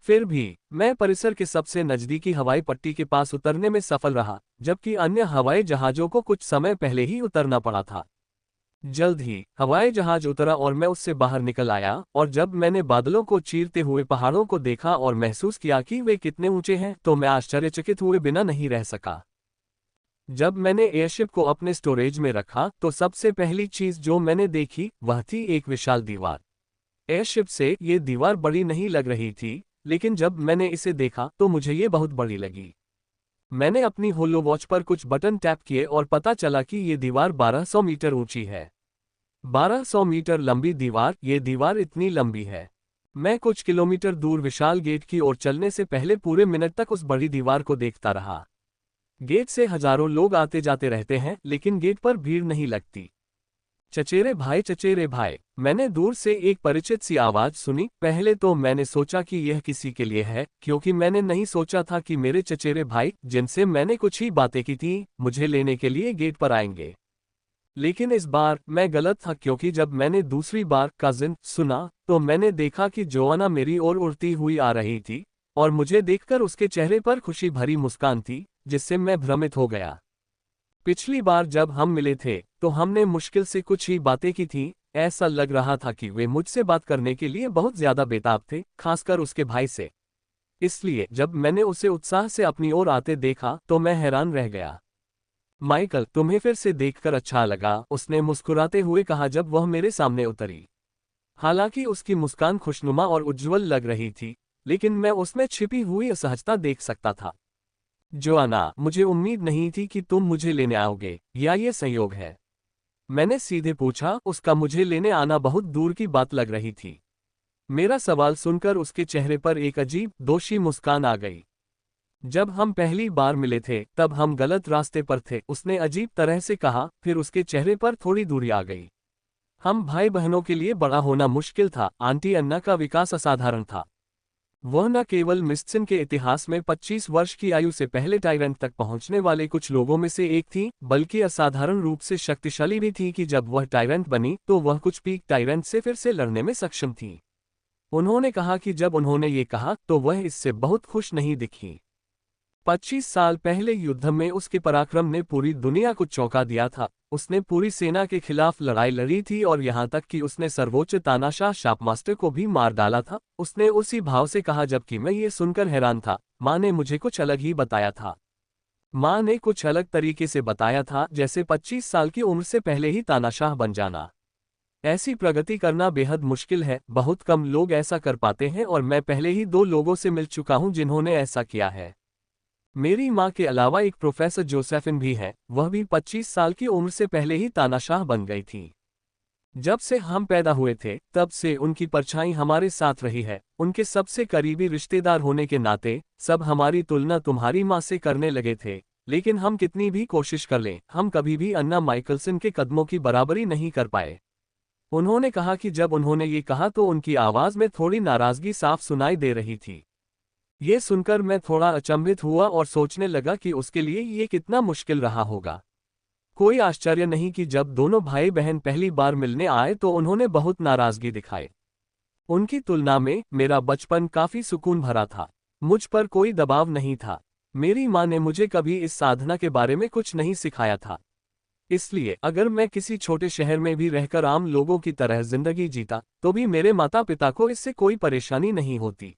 फिर भी मैं परिसर के सबसे नज़दीकी हवाई पट्टी के पास उतरने में सफल रहा, जबकि अन्य हवाई जहाज़ों को कुछ समय पहले ही उतरना पड़ा था। जल्द ही हवाई जहाज उतरा और मैं उससे बाहर निकल आया, और जब मैंने बादलों को चीरते हुए पहाड़ों को देखा और महसूस किया कि वे कितने ऊंचे हैं, तो मैं आश्चर्यचकित हुए बिना नहीं रह सका। जब मैंने एयरशिप को अपने स्टोरेज में रखा, तो सबसे पहली चीज जो मैंने देखी वह थी एक विशाल दीवार। एयरशिप से ये दीवार बड़ी नहीं लग रही थी, लेकिन जब मैंने इसे देखा तो मुझे ये बहुत बड़ी लगी। मैंने अपनी होलो वॉच पर कुछ बटन टैप किए और पता चला कि ये दीवार 1200 मीटर ऊंची है। 1200 मीटर लंबी दीवार, ये दीवार इतनी लंबी है। मैं कुछ किलोमीटर दूर विशाल गेट की ओर चलने से पहले पूरे मिनट तक उस बड़ी दीवार को देखता रहा। गेट से हजारों लोग आते जाते रहते हैं, लेकिन गेट पर भीड़ नहीं लगती। चचेरे भाई, मैंने दूर से एक परिचित सी आवाज सुनी। पहले तो मैंने सोचा कि यह किसी के लिए है, क्योंकि मैंने नहीं सोचा था कि मेरे चचेरे भाई, जिनसे मैंने कुछ ही बातें की थी, मुझे लेने के लिए गेट पर आएंगे। लेकिन इस बार मैं गलत था, क्योंकि जब मैंने दूसरी बार कजिन सुना तो मैंने देखा कि जोआना मेरी ओर उड़ती हुई आ रही थी, और मुझे देखकर उसके चेहरे पर खुशी भरी मुस्कान थी, जिससे मैं भ्रमित हो गया। पिछली बार जब हम मिले थे तो हमने मुश्किल से कुछ ही बातें की थी। ऐसा लग रहा था कि वे मुझसे बात करने के लिए बहुत ज्यादा बेताब थे, खासकर उसके भाई से। इसलिए जब मैंने उसे उत्साह से अपनी ओर आते देखा तो मैं हैरान रह गया। माइकल, तुम्हें फिर से देखकर अच्छा लगा, उसने मुस्कुराते हुए कहा जब वह मेरे सामने उतरी। हालांकि उसकी मुस्कान खुशनुमा और उज्ज्वल लग रही थी, लेकिन मैं उसमें छिपी हुई असहजता देख सकता था। जोआना, मुझे उम्मीद नहीं थी कि तुम मुझे लेने आओगे, या ये संयोग है? मैंने सीधे पूछा, उसका मुझे लेने आना बहुत दूर की बात लग रही थी। मेरा सवाल सुनकर उसके चेहरे पर एक अजीब, दोषी मुस्कान आ गई। जब हम पहली बार मिले थे तब हम गलत रास्ते पर थे, उसने अजीब तरह से कहा, फिर उसके चेहरे पर थोड़ी दूरी आ गई। हम भाई बहनों के लिए बड़ा होना मुश्किल था। आंटी अन्ना का विकास असाधारण था। वह न केवल मिस्टिन के इतिहास में 25 वर्ष की आयु से पहले टाइरेंट तक पहुंचने वाले कुछ लोगों में से एक थी, बल्कि असाधारण रूप से शक्तिशाली भी थी कि जब वह टाइरेंट बनी तो वह कुछ पीक टाइरेंट से फिर से लड़ने में सक्षम थी। उन्होंने कहा कि जब उन्होंने ये कहा तो वह इससे बहुत खुश नहीं दिखी। 25 साल पहले युद्ध में उसके पराक्रम ने पूरी दुनिया को चौंका दिया था। उसने पूरी सेना के खिलाफ लड़ाई लड़ी थी और यहाँ तक कि उसने सर्वोच्च तानाशाह शापमास्टर को भी मार डाला था। उसने उसी भाव से कहा जबकि मैं ये सुनकर हैरान था। माँ ने मुझे कुछ अलग ही बताया था। माँ ने कुछ अलग तरीके से बताया था, जैसे 25 साल की उम्र से पहले ही तानाशाह बन जाना। ऐसी प्रगति करना बेहद मुश्किल है, बहुत कम लोग ऐसा कर पाते हैं और मैं पहले ही 2 लोगों से मिल चुका हूँ जिन्होंने ऐसा किया है। मेरी माँ के अलावा एक प्रोफेसर जोसेफिन भी है, वह भी 25 साल की उम्र से पहले ही तानाशाह बन गई थी। जब से हम पैदा हुए थे तब से उनकी परछाई हमारे साथ रही है। उनके सबसे करीबी रिश्तेदार होने के नाते सब हमारी तुलना तुम्हारी माँ से करने लगे थे, लेकिन हम कितनी भी कोशिश कर लें, हम कभी भी अन्ना माइकलसन के कदमों की बराबरी नहीं कर पाए। उन्होंने कहा कि जब उन्होंने ये कहा तो उनकी आवाज में थोड़ी नाराजगी साफ सुनाई दे रही थी। ये सुनकर मैं थोड़ा अचंभित हुआ और सोचने लगा कि उसके लिए ये कितना मुश्किल रहा होगा। कोई आश्चर्य नहीं कि जब दोनों भाई बहन पहली बार मिलने आए तो उन्होंने बहुत नाराजगी दिखाई। उनकी तुलना में मेरा बचपन काफी सुकून भरा था। मुझ पर कोई दबाव नहीं था। मेरी माँ ने मुझे कभी इस साधना के बारे में कुछ नहीं सिखाया था। इसलिए अगर मैं किसी छोटे शहर में भी रहकर आम लोगों की तरह जिंदगी जीता तो भी मेरे माता पिता को इससे कोई परेशानी नहीं होती।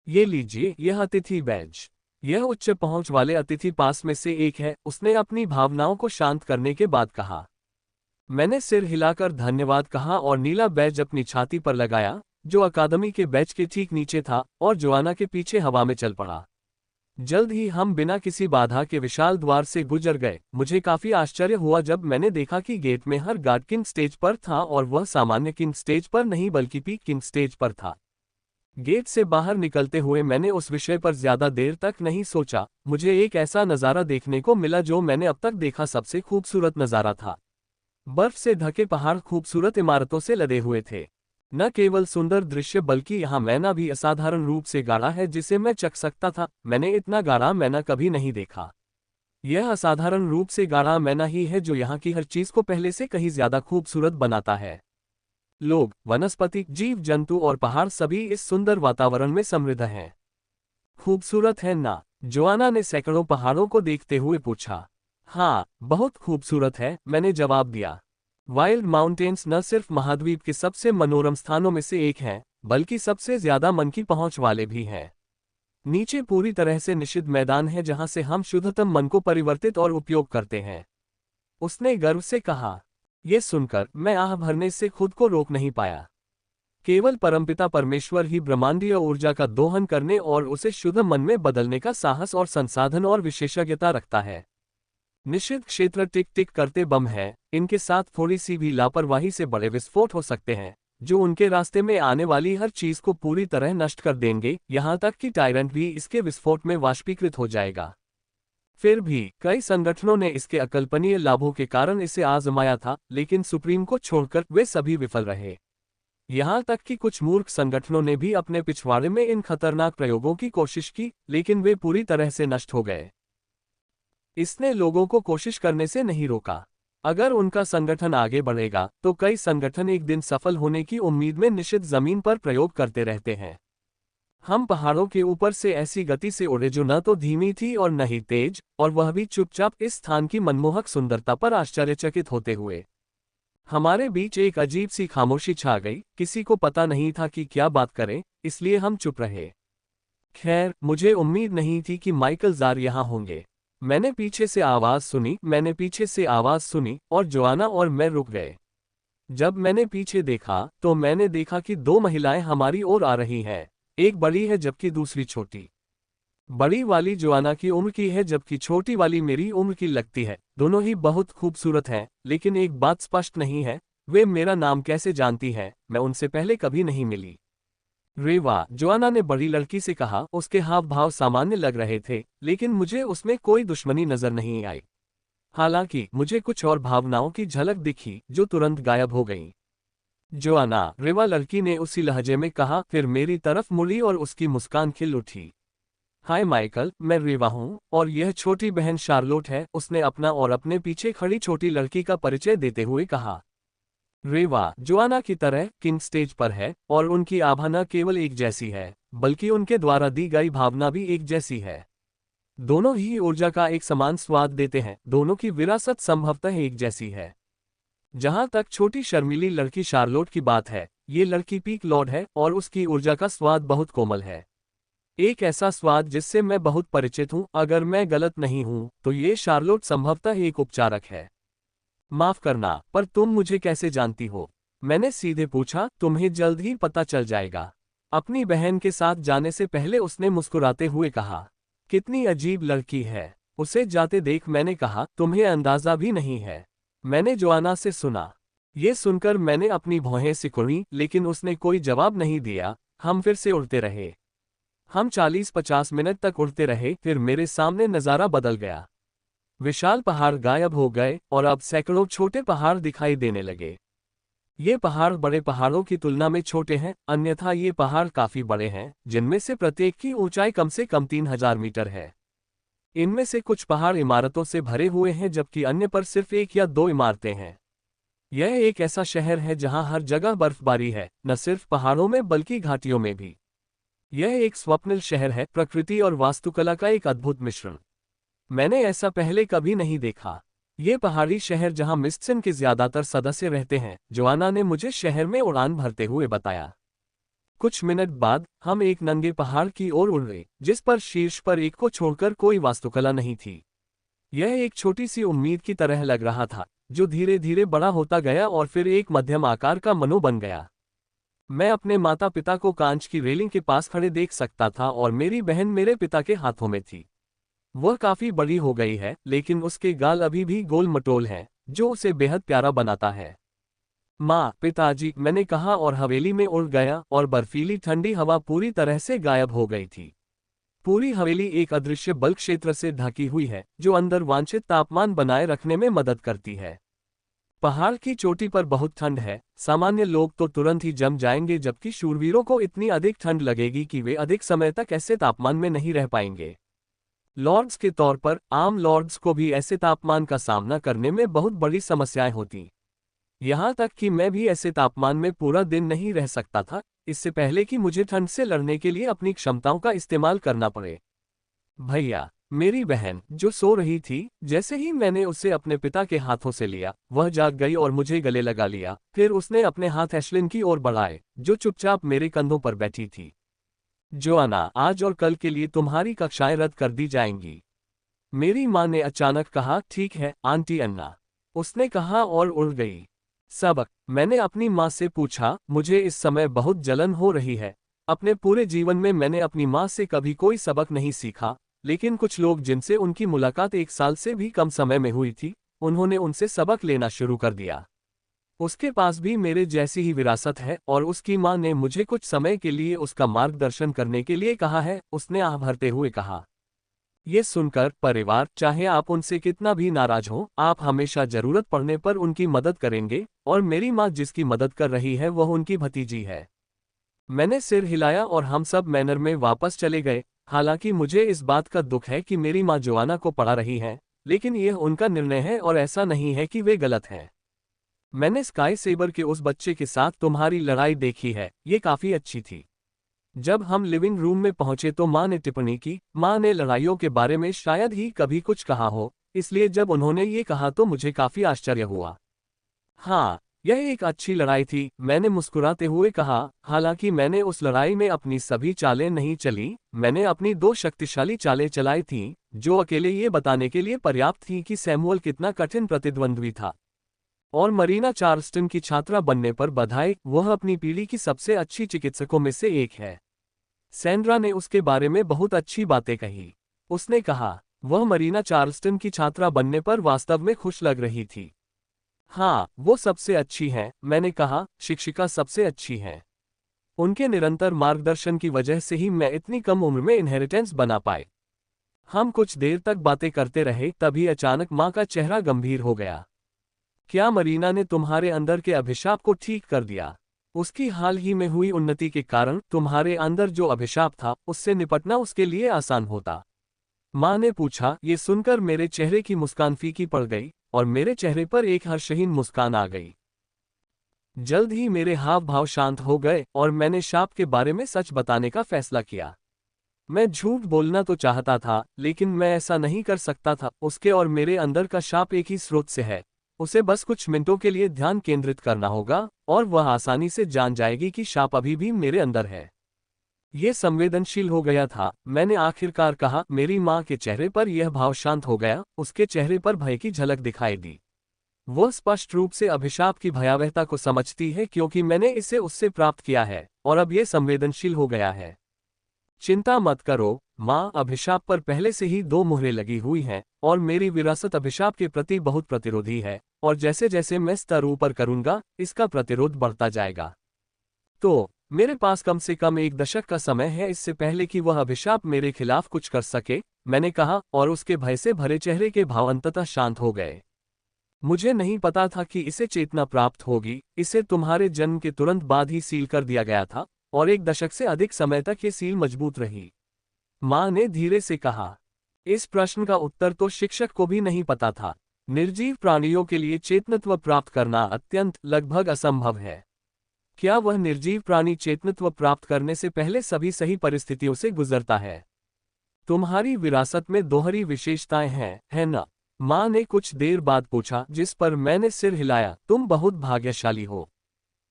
ये लीजिए, यह अतिथि बैज। यह उच्च पहुंच वाले अतिथि पास में से एक है, उसने अपनी भावनाओं को शांत करने के बाद कहा। मैंने सिर हिलाकर धन्यवाद कहा और नीला बैज अपनी छाती पर लगाया, जो अकादमी के बैज के ठीक नीचे था, और जोआना के पीछे हवा में चल पड़ा। जल्द ही हम बिना किसी बाधा के विशाल द्वार से गुजर गए। मुझे काफी आश्चर्य हुआ जब मैंने देखा कि गेट में हर गार्ड किंग स्टेज पर था और वह सामान्य किंग स्टेज पर नहीं बल्कि पीक किंग स्टेज पर था। गेट से बाहर निकलते हुए मैंने उस विषय पर ज्यादा देर तक नहीं सोचा। मुझे एक ऐसा नज़ारा देखने को मिला जो मैंने अब तक देखा सबसे खूबसूरत नज़ारा था। बर्फ से ढके पहाड़ खूबसूरत इमारतों से लदे हुए थे। न केवल सुंदर दृश्य बल्कि यहाँ मैना भी असाधारण रूप से गाढ़ा है जिसे मैं चख सकता था। मैंने इतना गाढ़ा मैना कभी नहीं देखा। यह असाधारण रूप से गाढ़ा मैना ही है जो यहाँ की हर चीज को पहले से कहीं ज्यादा खूबसूरत बनाता है। लोग, वनस्पति, जीव जंतु और पहाड़ सभी इस सुंदर वातावरण में समृद्ध हैं। खूबसूरत है ना? जोआना ने सैकड़ों पहाड़ों को देखते हुए पूछा। हाँ, बहुत खूबसूरत है, मैंने जवाब दिया। वाइल्ड माउंटेन्स न सिर्फ महाद्वीप के सबसे मनोरम स्थानों में से एक हैं, बल्कि सबसे ज्यादा मन की पहुंच वाले भी हैं। नीचे पूरी तरह से निषिद्ध मैदान है जहां से हम शुद्धतम मन को परिवर्तित और उपयोग करते हैं, उसने गर्व से कहा। यह सुनकर मैं आह भरने से खुद को रोक नहीं पाया। केवल परमपिता परमेश्वर ही ब्रह्मांडीय ऊर्जा का दोहन करने और उसे शुद्ध मन में बदलने का साहस और संसाधन और विशेषज्ञता रखता है। निषिद्ध क्षेत्र टिक टिक करते बम है, इनके साथ थोड़ी सी भी लापरवाही से बड़े विस्फोट हो सकते हैं, जो उनके रास्ते में आने वाली हर चीज को पूरी तरह नष्ट कर देंगे, यहाँ तक कि टायरेंट भी इसके विस्फोट में वाष्पीकृत हो जाएगा। फिर भी कई संगठनों ने इसके अकल्पनीय लाभों के कारण इसे आजमाया था, लेकिन सुप्रीम को छोड़कर वे सभी विफल रहे। यहाँ तक कि कुछ मूर्ख संगठनों ने भी अपने पिछवाड़े में इन खतरनाक प्रयोगों की कोशिश की, लेकिन वे पूरी तरह से नष्ट हो गए। इसने लोगों को कोशिश करने से नहीं रोका। अगर उनका संगठन आगे बढ़ेगा तो कई संगठन एक दिन सफल होने की उम्मीद में निश्चित जमीन पर प्रयोग करते रहते हैं। हम पहाड़ों के ऊपर से ऐसी गति से उड़े जो न तो धीमी थी और न ही तेज, और वह भी चुपचाप इस स्थान की मनमोहक सुंदरता पर आश्चर्यचकित होते हुए। हमारे बीच एक अजीब सी खामोशी छा गई, किसी को पता नहीं था कि क्या बात करें, इसलिए हम चुप रहे। खैर, मुझे उम्मीद नहीं थी कि माइकल जार यहाँ होंगे। मैंने पीछे से आवाज सुनी और जोआना और मैं रुक गए। जब मैंने पीछे देखा तो मैंने देखा कि दो महिलाएं हमारी ओर आ रही हैं। एक बड़ी है जबकि दूसरी छोटी। बड़ी वाली जोआना की उम्र की है जबकि छोटी वाली मेरी उम्र की लगती है। दोनों ही बहुत खूबसूरत हैं, लेकिन एक बात स्पष्ट नहीं है, वे मेरा नाम कैसे जानती हैं? मैं उनसे पहले कभी नहीं मिली। रेवा, जोआना ने बड़ी लड़की से कहा। उसके हाव भाव सामान्य लग रहे थे, लेकिन मुझे उसमें कोई दुश्मनी नजर नहीं आई। हालांकि मुझे कुछ और भावनाओं की झलक दिखी जो तुरंत गायब हो गईं। जोआना, रेवा लड़की ने उसी लहजे में कहा, फिर मेरी तरफ मुड़ी और उसकी मुस्कान खिल उठी। हाय माइकल, मैं रेवा हूँ, और यह छोटी बहन शार्लोट है, उसने अपना और अपने पीछे खड़ी छोटी लड़की का परिचय देते हुए कहा। रेवा, जोआना की तरह किंग स्टेज पर है, और उनकी आभा न केवल एक जैसी है, बल्कि उनके द्वारा दी गई भावना भी एक जैसी है। दोनों ही ऊर्जा का एक समान स्वाद देते हैं, दोनों की विरासत संभवतः एक जैसी है। जहां तक छोटी शर्मीली लड़की शार्लोट की बात है, ये लड़की पीक लॉर्ड है और उसकी ऊर्जा का स्वाद बहुत कोमल है। एक ऐसा स्वाद जिससे मैं बहुत परिचित हूं। अगर मैं गलत नहीं हूं तो ये शार्लोट संभवतः एक उपचारक है। माफ करना, पर तुम मुझे कैसे जानती हो? मैंने सीधे पूछा। तुम्हें जल्द ही पता चल जाएगा, अपनी बहन के साथ जाने से पहले उसने मुस्कुराते हुए कहा। कितनी अजीब लड़की है। उसे जाते देख मैंने कहा, तुम्हें अंदाजा भी नहीं है। मैंने जोआना से सुना। ये सुनकर मैंने अपनी भौहें सिकुड़ी, लेकिन उसने कोई जवाब नहीं दिया। हम फिर से उड़ते रहे। हम 40-50 मिनट तक उड़ते रहे, फिर मेरे सामने नज़ारा बदल गया। विशाल पहाड़ गायब हो गए और अब सैकड़ों छोटे पहाड़ दिखाई देने लगे। ये पहाड़ बड़े पहाड़ों की तुलना में छोटे हैं, अन्यथा ये पहाड़ काफी बड़े हैं, जिनमें से प्रत्येक की ऊंचाई कम से कम 3000 मीटर है। इनमें से कुछ पहाड़ इमारतों से भरे हुए हैं, जबकि अन्य पर सिर्फ एक या दो इमारतें हैं। यह एक ऐसा शहर है जहां हर जगह बर्फबारी है, न सिर्फ पहाड़ों में बल्कि घाटियों में भी। यह एक स्वप्निल शहर है, प्रकृति और वास्तुकला का एक अद्भुत मिश्रण। मैंने ऐसा पहले कभी नहीं देखा। ये पहाड़ी शहर जहां मिस्टसन के ज्यादातर सदस्य रहते हैं, जोआना ने मुझे शहर में उड़ान भरते हुए बताया। कुछ मिनट बाद हम एक नंगे पहाड़ की ओर उड़ गए, जिस पर शीर्ष पर एक को छोड़कर कोई वास्तुकला नहीं थी। यह एक छोटी सी उम्मीद की तरह लग रहा था, जो धीरे धीरे बड़ा होता गया और फिर एक मध्यम आकार का मनो बन गया। मैं अपने माता पिता को कांच की रेलिंग के पास खड़े देख सकता था और मेरी बहन मेरे पिता के हाथों में थी। वह काफी बड़ी हो गई है, लेकिन उसके गाल अभी भी गोल मटोल हैं, जो उसे बेहद प्यारा बनाता है। माँ, पिताजी, मैंने कहा और हवेली में उड़ गया, और बर्फीली ठंडी हवा पूरी तरह से गायब हो गई थी। पूरी हवेली एक अदृश्य बल्क क्षेत्र से ढकी हुई है, जो अंदर वांछित तापमान बनाए रखने में मदद करती है। पहाड़ की चोटी पर बहुत ठंड है, सामान्य लोग तो तुरंत ही जम जाएंगे, जबकि शूरवीरों को इतनी अधिक ठंड लगेगी कि वे अधिक समय तक ऐसे तापमान में नहीं रह पाएंगे। लॉर्ड्स के तौर पर आम लॉर्ड्स को भी ऐसे तापमान का सामना करने में बहुत बड़ी समस्याएं होती। यहाँ तक कि मैं भी ऐसे तापमान में पूरा दिन नहीं रह सकता था, इससे पहले कि मुझे ठंड से लड़ने के लिए अपनी क्षमताओं का इस्तेमाल करना पड़े। भैया, मेरी बहन, जो सो रही थी, जैसे ही मैंने उसे अपने पिता के हाथों से लिया, वह जाग गई और मुझे गले लगा लिया। फिर उसने अपने हाथ एशलिन की ओर बढ़ाए, जो चुपचाप मेरे कंधों पर बैठी थी। जोआना, आज और कल के लिए तुम्हारी कक्षाएं रद्द कर दी जाएंगी। मेरी माँ ने अचानक कहा। ठीक है आंटी अन्ना, उसने कहा और उड़ गई। सबक, मैंने अपनी माँ से पूछा। मुझे इस समय बहुत जलन हो रही है। अपने पूरे जीवन में मैंने अपनी माँ से कभी कोई सबक नहीं सीखा, लेकिन कुछ लोग जिनसे उनकी मुलाकात 1 साल से भी कम समय में हुई थी, उन्होंने उनसे सबक लेना शुरू कर दिया। उसके पास भी मेरे जैसी ही विरासत है, और उसकी माँ ने मुझे कुछ समय के लिए उसका मार्गदर्शन करने के लिए कहा है, उसने आह भरते हुए कहा। ये सुनकर, परिवार, चाहे आप उनसे कितना भी नाराज हो, आप हमेशा जरूरत पड़ने पर उनकी मदद करेंगे, और मेरी माँ जिसकी मदद कर रही है वह उनकी भतीजी है। मैंने सिर हिलाया और हम सब मैनर में वापस चले गए। हालांकि मुझे इस बात का दुख है कि मेरी माँ जोआना को पढ़ा रही हैं, लेकिन यह उनका निर्णय है और ऐसा नहीं है कि वे गलत हैं। मैंने स्काई सेबर के उस बच्चे के साथ तुम्हारी लड़ाई देखी है, ये काफी अच्छी थी। जब हम लिविंग रूम में पहुंचे तो माँ ने टिप्पणी की, माँ ने लड़ाइयों के बारे में शायद ही कभी कुछ कहा हो, इसलिए जब उन्होंने ये कहा तो मुझे काफी आश्चर्य हुआ। हाँ, यह एक अच्छी लड़ाई थी, मैंने मुस्कुराते हुए कहा, हालांकि मैंने उस लड़ाई में अपनी सभी चालें नहीं चली, मैंने अपनी दो शक्तिशाली चालें चलाई थीं, जो अकेले ये बताने के लिए पर्याप्त थीं कि सैमुअल कितना कठिन प्रतिद्वंद्वी था। और मरीना चार्ल्सटन की छात्रा बनने पर बधाई, वह अपनी पीढ़ी की सबसे अच्छी चिकित्सकों में से एक है। सैंड्रा ने उसके बारे में बहुत अच्छी बातें कही। उसने कहा, वह मरीना चार्ल्सटन की छात्रा बनने पर वास्तव में खुश लग रही थी। हाँ, वो सबसे अच्छी हैं, मैंने कहा, शिक्षिका सबसे अच्छी हैं। उनके निरंतर मार्गदर्शन की वजह से ही मैं इतनी कम उम्र में इनहेरिटेंस बना पाए। हम कुछ देर तक बातें करते रहे, तभी अचानक माँ का चेहरा गंभीर हो गया। क्या मरीना ने तुम्हारे अंदर के अभिशाप को ठीक कर दिया? उसकी हाल ही में हुई उन्नति के कारण तुम्हारे अंदर जो अभिशाप था, उससे निपटना उसके लिए आसान होता। माँ ने पूछा। ये सुनकर मेरे चेहरे की मुस्कान फीकी पड़ गई और मेरे चेहरे पर एक हर्षहीन मुस्कान आ गई। जल्द ही मेरे हाव भाव शांत हो गए और मैंने शाप के बारे में सच बताने का फैसला किया। मैं झूठ बोलना तो चाहता था, लेकिन मैं ऐसा नहीं कर सकता था। उसके और मेरे अंदर का शाप एक ही स्रोत से है। उसे बस कुछ मिनटों के लिए ध्यान केंद्रित करना होगा और वह आसानी से जान जाएगी कि शाप अभी भी मेरे अंदर है। यह संवेदनशील हो गया था, मैंने आखिरकार कहा। मेरी माँ के चेहरे पर यह भाव शांत हो गया, उसके चेहरे पर भय की झलक दिखाई दी। वह स्पष्ट रूप से अभिशाप की भयावहता को समझती है, क्योंकि मैंने इसे उससे प्राप्त किया है और अब यह संवेदनशील हो गया है। चिंता मत करो माँ, अभिशाप पर पहले से ही 2 मुहरें लगी हुई हैं और मेरी विरासत अभिशाप के प्रति बहुत प्रतिरोधी है, और जैसे जैसे मैं स्तर ऊपर करूंगा, इसका प्रतिरोध बढ़ता जाएगा। तो मेरे पास कम से कम 1 दशक का समय है, इससे पहले कि वह अभिशाप मेरे खिलाफ कुछ कर सके, मैंने कहा, और उसके भय से भरे चेहरे के भाव अंततः शांत हो गए। मुझे नहीं पता था कि इसे चेतना प्राप्त होगी, इसे तुम्हारे जन्म के तुरंत बाद ही सील कर दिया गया था और 1 दशक से अधिक समय तक ये सील मजबूत रही। माँ ने धीरे से कहा। इस प्रश्न का उत्तर तो शिक्षक को भी नहीं पता था। निर्जीव प्राणियों के लिए चेतनत्व प्राप्त करना अत्यंत लगभग असंभव है। क्या वह निर्जीव प्राणी चेतनत्व प्राप्त करने से पहले सभी सही परिस्थितियों से गुजरता है? तुम्हारी विरासत में दोहरी विशेषताएं हैं, है ना? माँ ने कुछ देर बाद पूछा, जिस पर मैंने सिर हिलाया। तुम बहुत भाग्यशाली हो,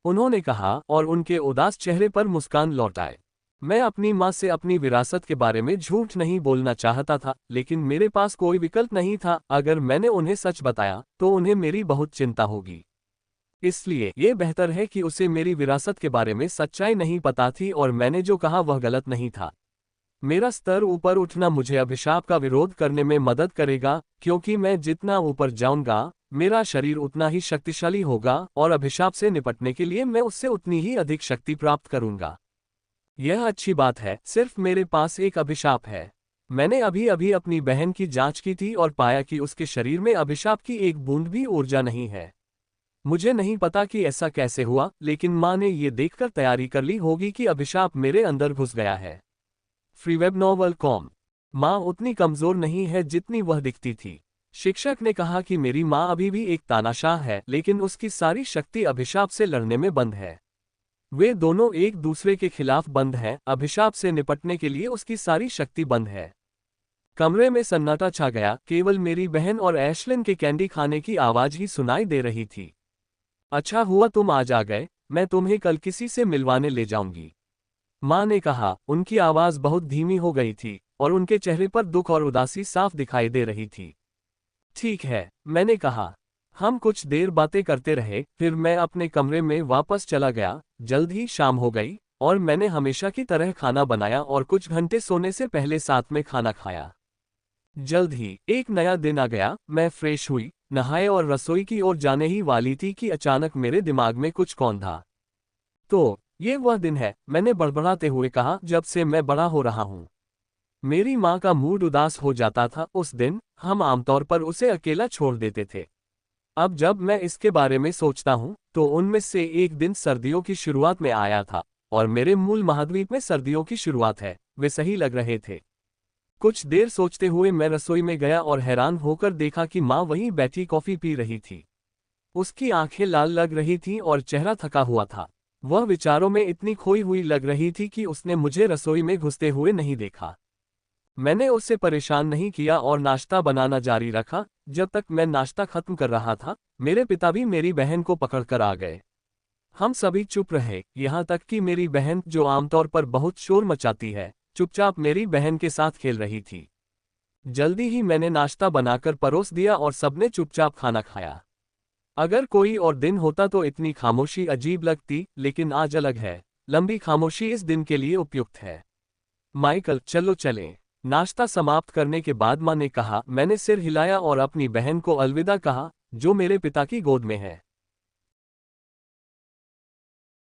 उन्होंने कहा, और उनके उदास चेहरे पर मुस्कान लौट आए। मैं अपनी माँ से अपनी विरासत के बारे में झूठ नहीं बोलना चाहता था, लेकिन मेरे पास कोई विकल्प नहीं था। अगर मैंने उन्हें सच बताया तो उन्हें मेरी बहुत चिंता होगी। इसलिए ये बेहतर है कि उसे मेरी विरासत के बारे में सच्चाई नहीं पता थी, और मैंने जो कहा वह गलत नहीं था। मेरा स्तर ऊपर उठना मुझे अभिशाप का विरोध करने में मदद करेगा, क्योंकि मैं जितना ऊपर जाऊंगा, मेरा शरीर उतना ही शक्तिशाली होगा और अभिशाप से निपटने के लिए मैं उससे उतनी ही अधिक शक्ति प्राप्त करूंगा। यह अच्छी बात है, सिर्फ मेरे पास एक अभिशाप है। मैंने अभी अभी अपनी बहन की जांच की थी और पाया कि उसके शरीर में अभिशाप की एक बूंद भी ऊर्जा नहीं है। मुझे नहीं पता कि ऐसा कैसे हुआ, लेकिन माँ ने ये देखकर तैयारी कर ली होगी कि अभिशाप मेरे अंदर घुस गया है। freewebnovel.com। माँ उतनी कमजोर नहीं है जितनी वह दिखती थी। शिक्षक ने कहा कि मेरी माँ अभी भी एक तानाशाह है, लेकिन उसकी सारी शक्ति अभिशाप से लड़ने में बंद है। वे दोनों एक दूसरे के खिलाफ बंद हैं, अभिशाप से निपटने के लिए उसकी सारी शक्ति बंद है। कमरे में सन्नाटा छा गया, केवल मेरी बहन और ऐशलिन के कैंडी खाने की आवाज ही सुनाई दे रही थी। अच्छा हुआ तुम आज आ गए, मैं तुम्हें कल किसी से मिलवाने ले जाऊंगी, माँ ने कहा। उनकी आवाज बहुत धीमी हो गई थी और उनके चेहरे पर दुख और उदासी साफ दिखाई दे रही थी। ठीक है, मैंने कहा। हम कुछ देर बातें करते रहे, फिर मैं अपने कमरे में वापस चला गया। जल्द ही शाम हो गई और मैंने हमेशा की तरह खाना बनाया और कुछ घंटे सोने से पहले साथ में खाना खाया। जल्द ही एक नया दिन आ गया। मैं फ्रेश हुई, नहाए और रसोई की ओर जाने ही वाली थी कि अचानक मेरे दिमाग में कुछ कौंधा। तो ये वह दिन है, मैंने बड़बड़ाते हुए कहा, जब से मैं बड़ा हो रहा हूँ। मेरी माँ का मूड उदास हो जाता था उस दिन, हम आमतौर पर उसे अकेला छोड़ देते थे। अब जब मैं इसके बारे में सोचता हूँ, तो उनमें से एक दिन सर्दियों की शुरुआत में आया था, और मेरे मूल महाद्वीप में सर्दियों की शुरुआत है, वे सही लग रहे थे। कुछ देर सोचते हुए मैं रसोई में गया और हैरान होकर देखा कि माँ वहीं बैठी कॉफी पी रही थी। उसकी आंखें लाल लग रही थीं और चेहरा थका हुआ था। वह विचारों में इतनी खोई हुई लग रही थी कि उसने मुझे रसोई में घुसते हुए नहीं देखा। मैंने उसे परेशान नहीं किया और नाश्ता बनाना जारी रखा। जब तक मैं नाश्ता खत्म कर रहा था, मेरे पिता भी मेरी बहन को पकड़कर आ गए। हम सभी चुप रहे, यहाँ तक कि मेरी बहन, जो आमतौर पर बहुत शोर मचाती है, चुपचाप मेरी बहन के साथ खेल रही थी। जल्दी ही मैंने नाश्ता बनाकर परोस दिया और सबने चुपचाप खाना खाया। अगर कोई और दिन होता तो इतनी खामोशी अजीब लगती, लेकिन आज अलग है। लंबी खामोशी इस दिन के लिए उपयुक्त है। माइकल, चलो चलें। नाश्ता समाप्त करने के बाद माँ ने कहा। मैंने सिर हिलाया और अपनी बहन को अलविदा कहा, जो मेरे पिता की गोद में है।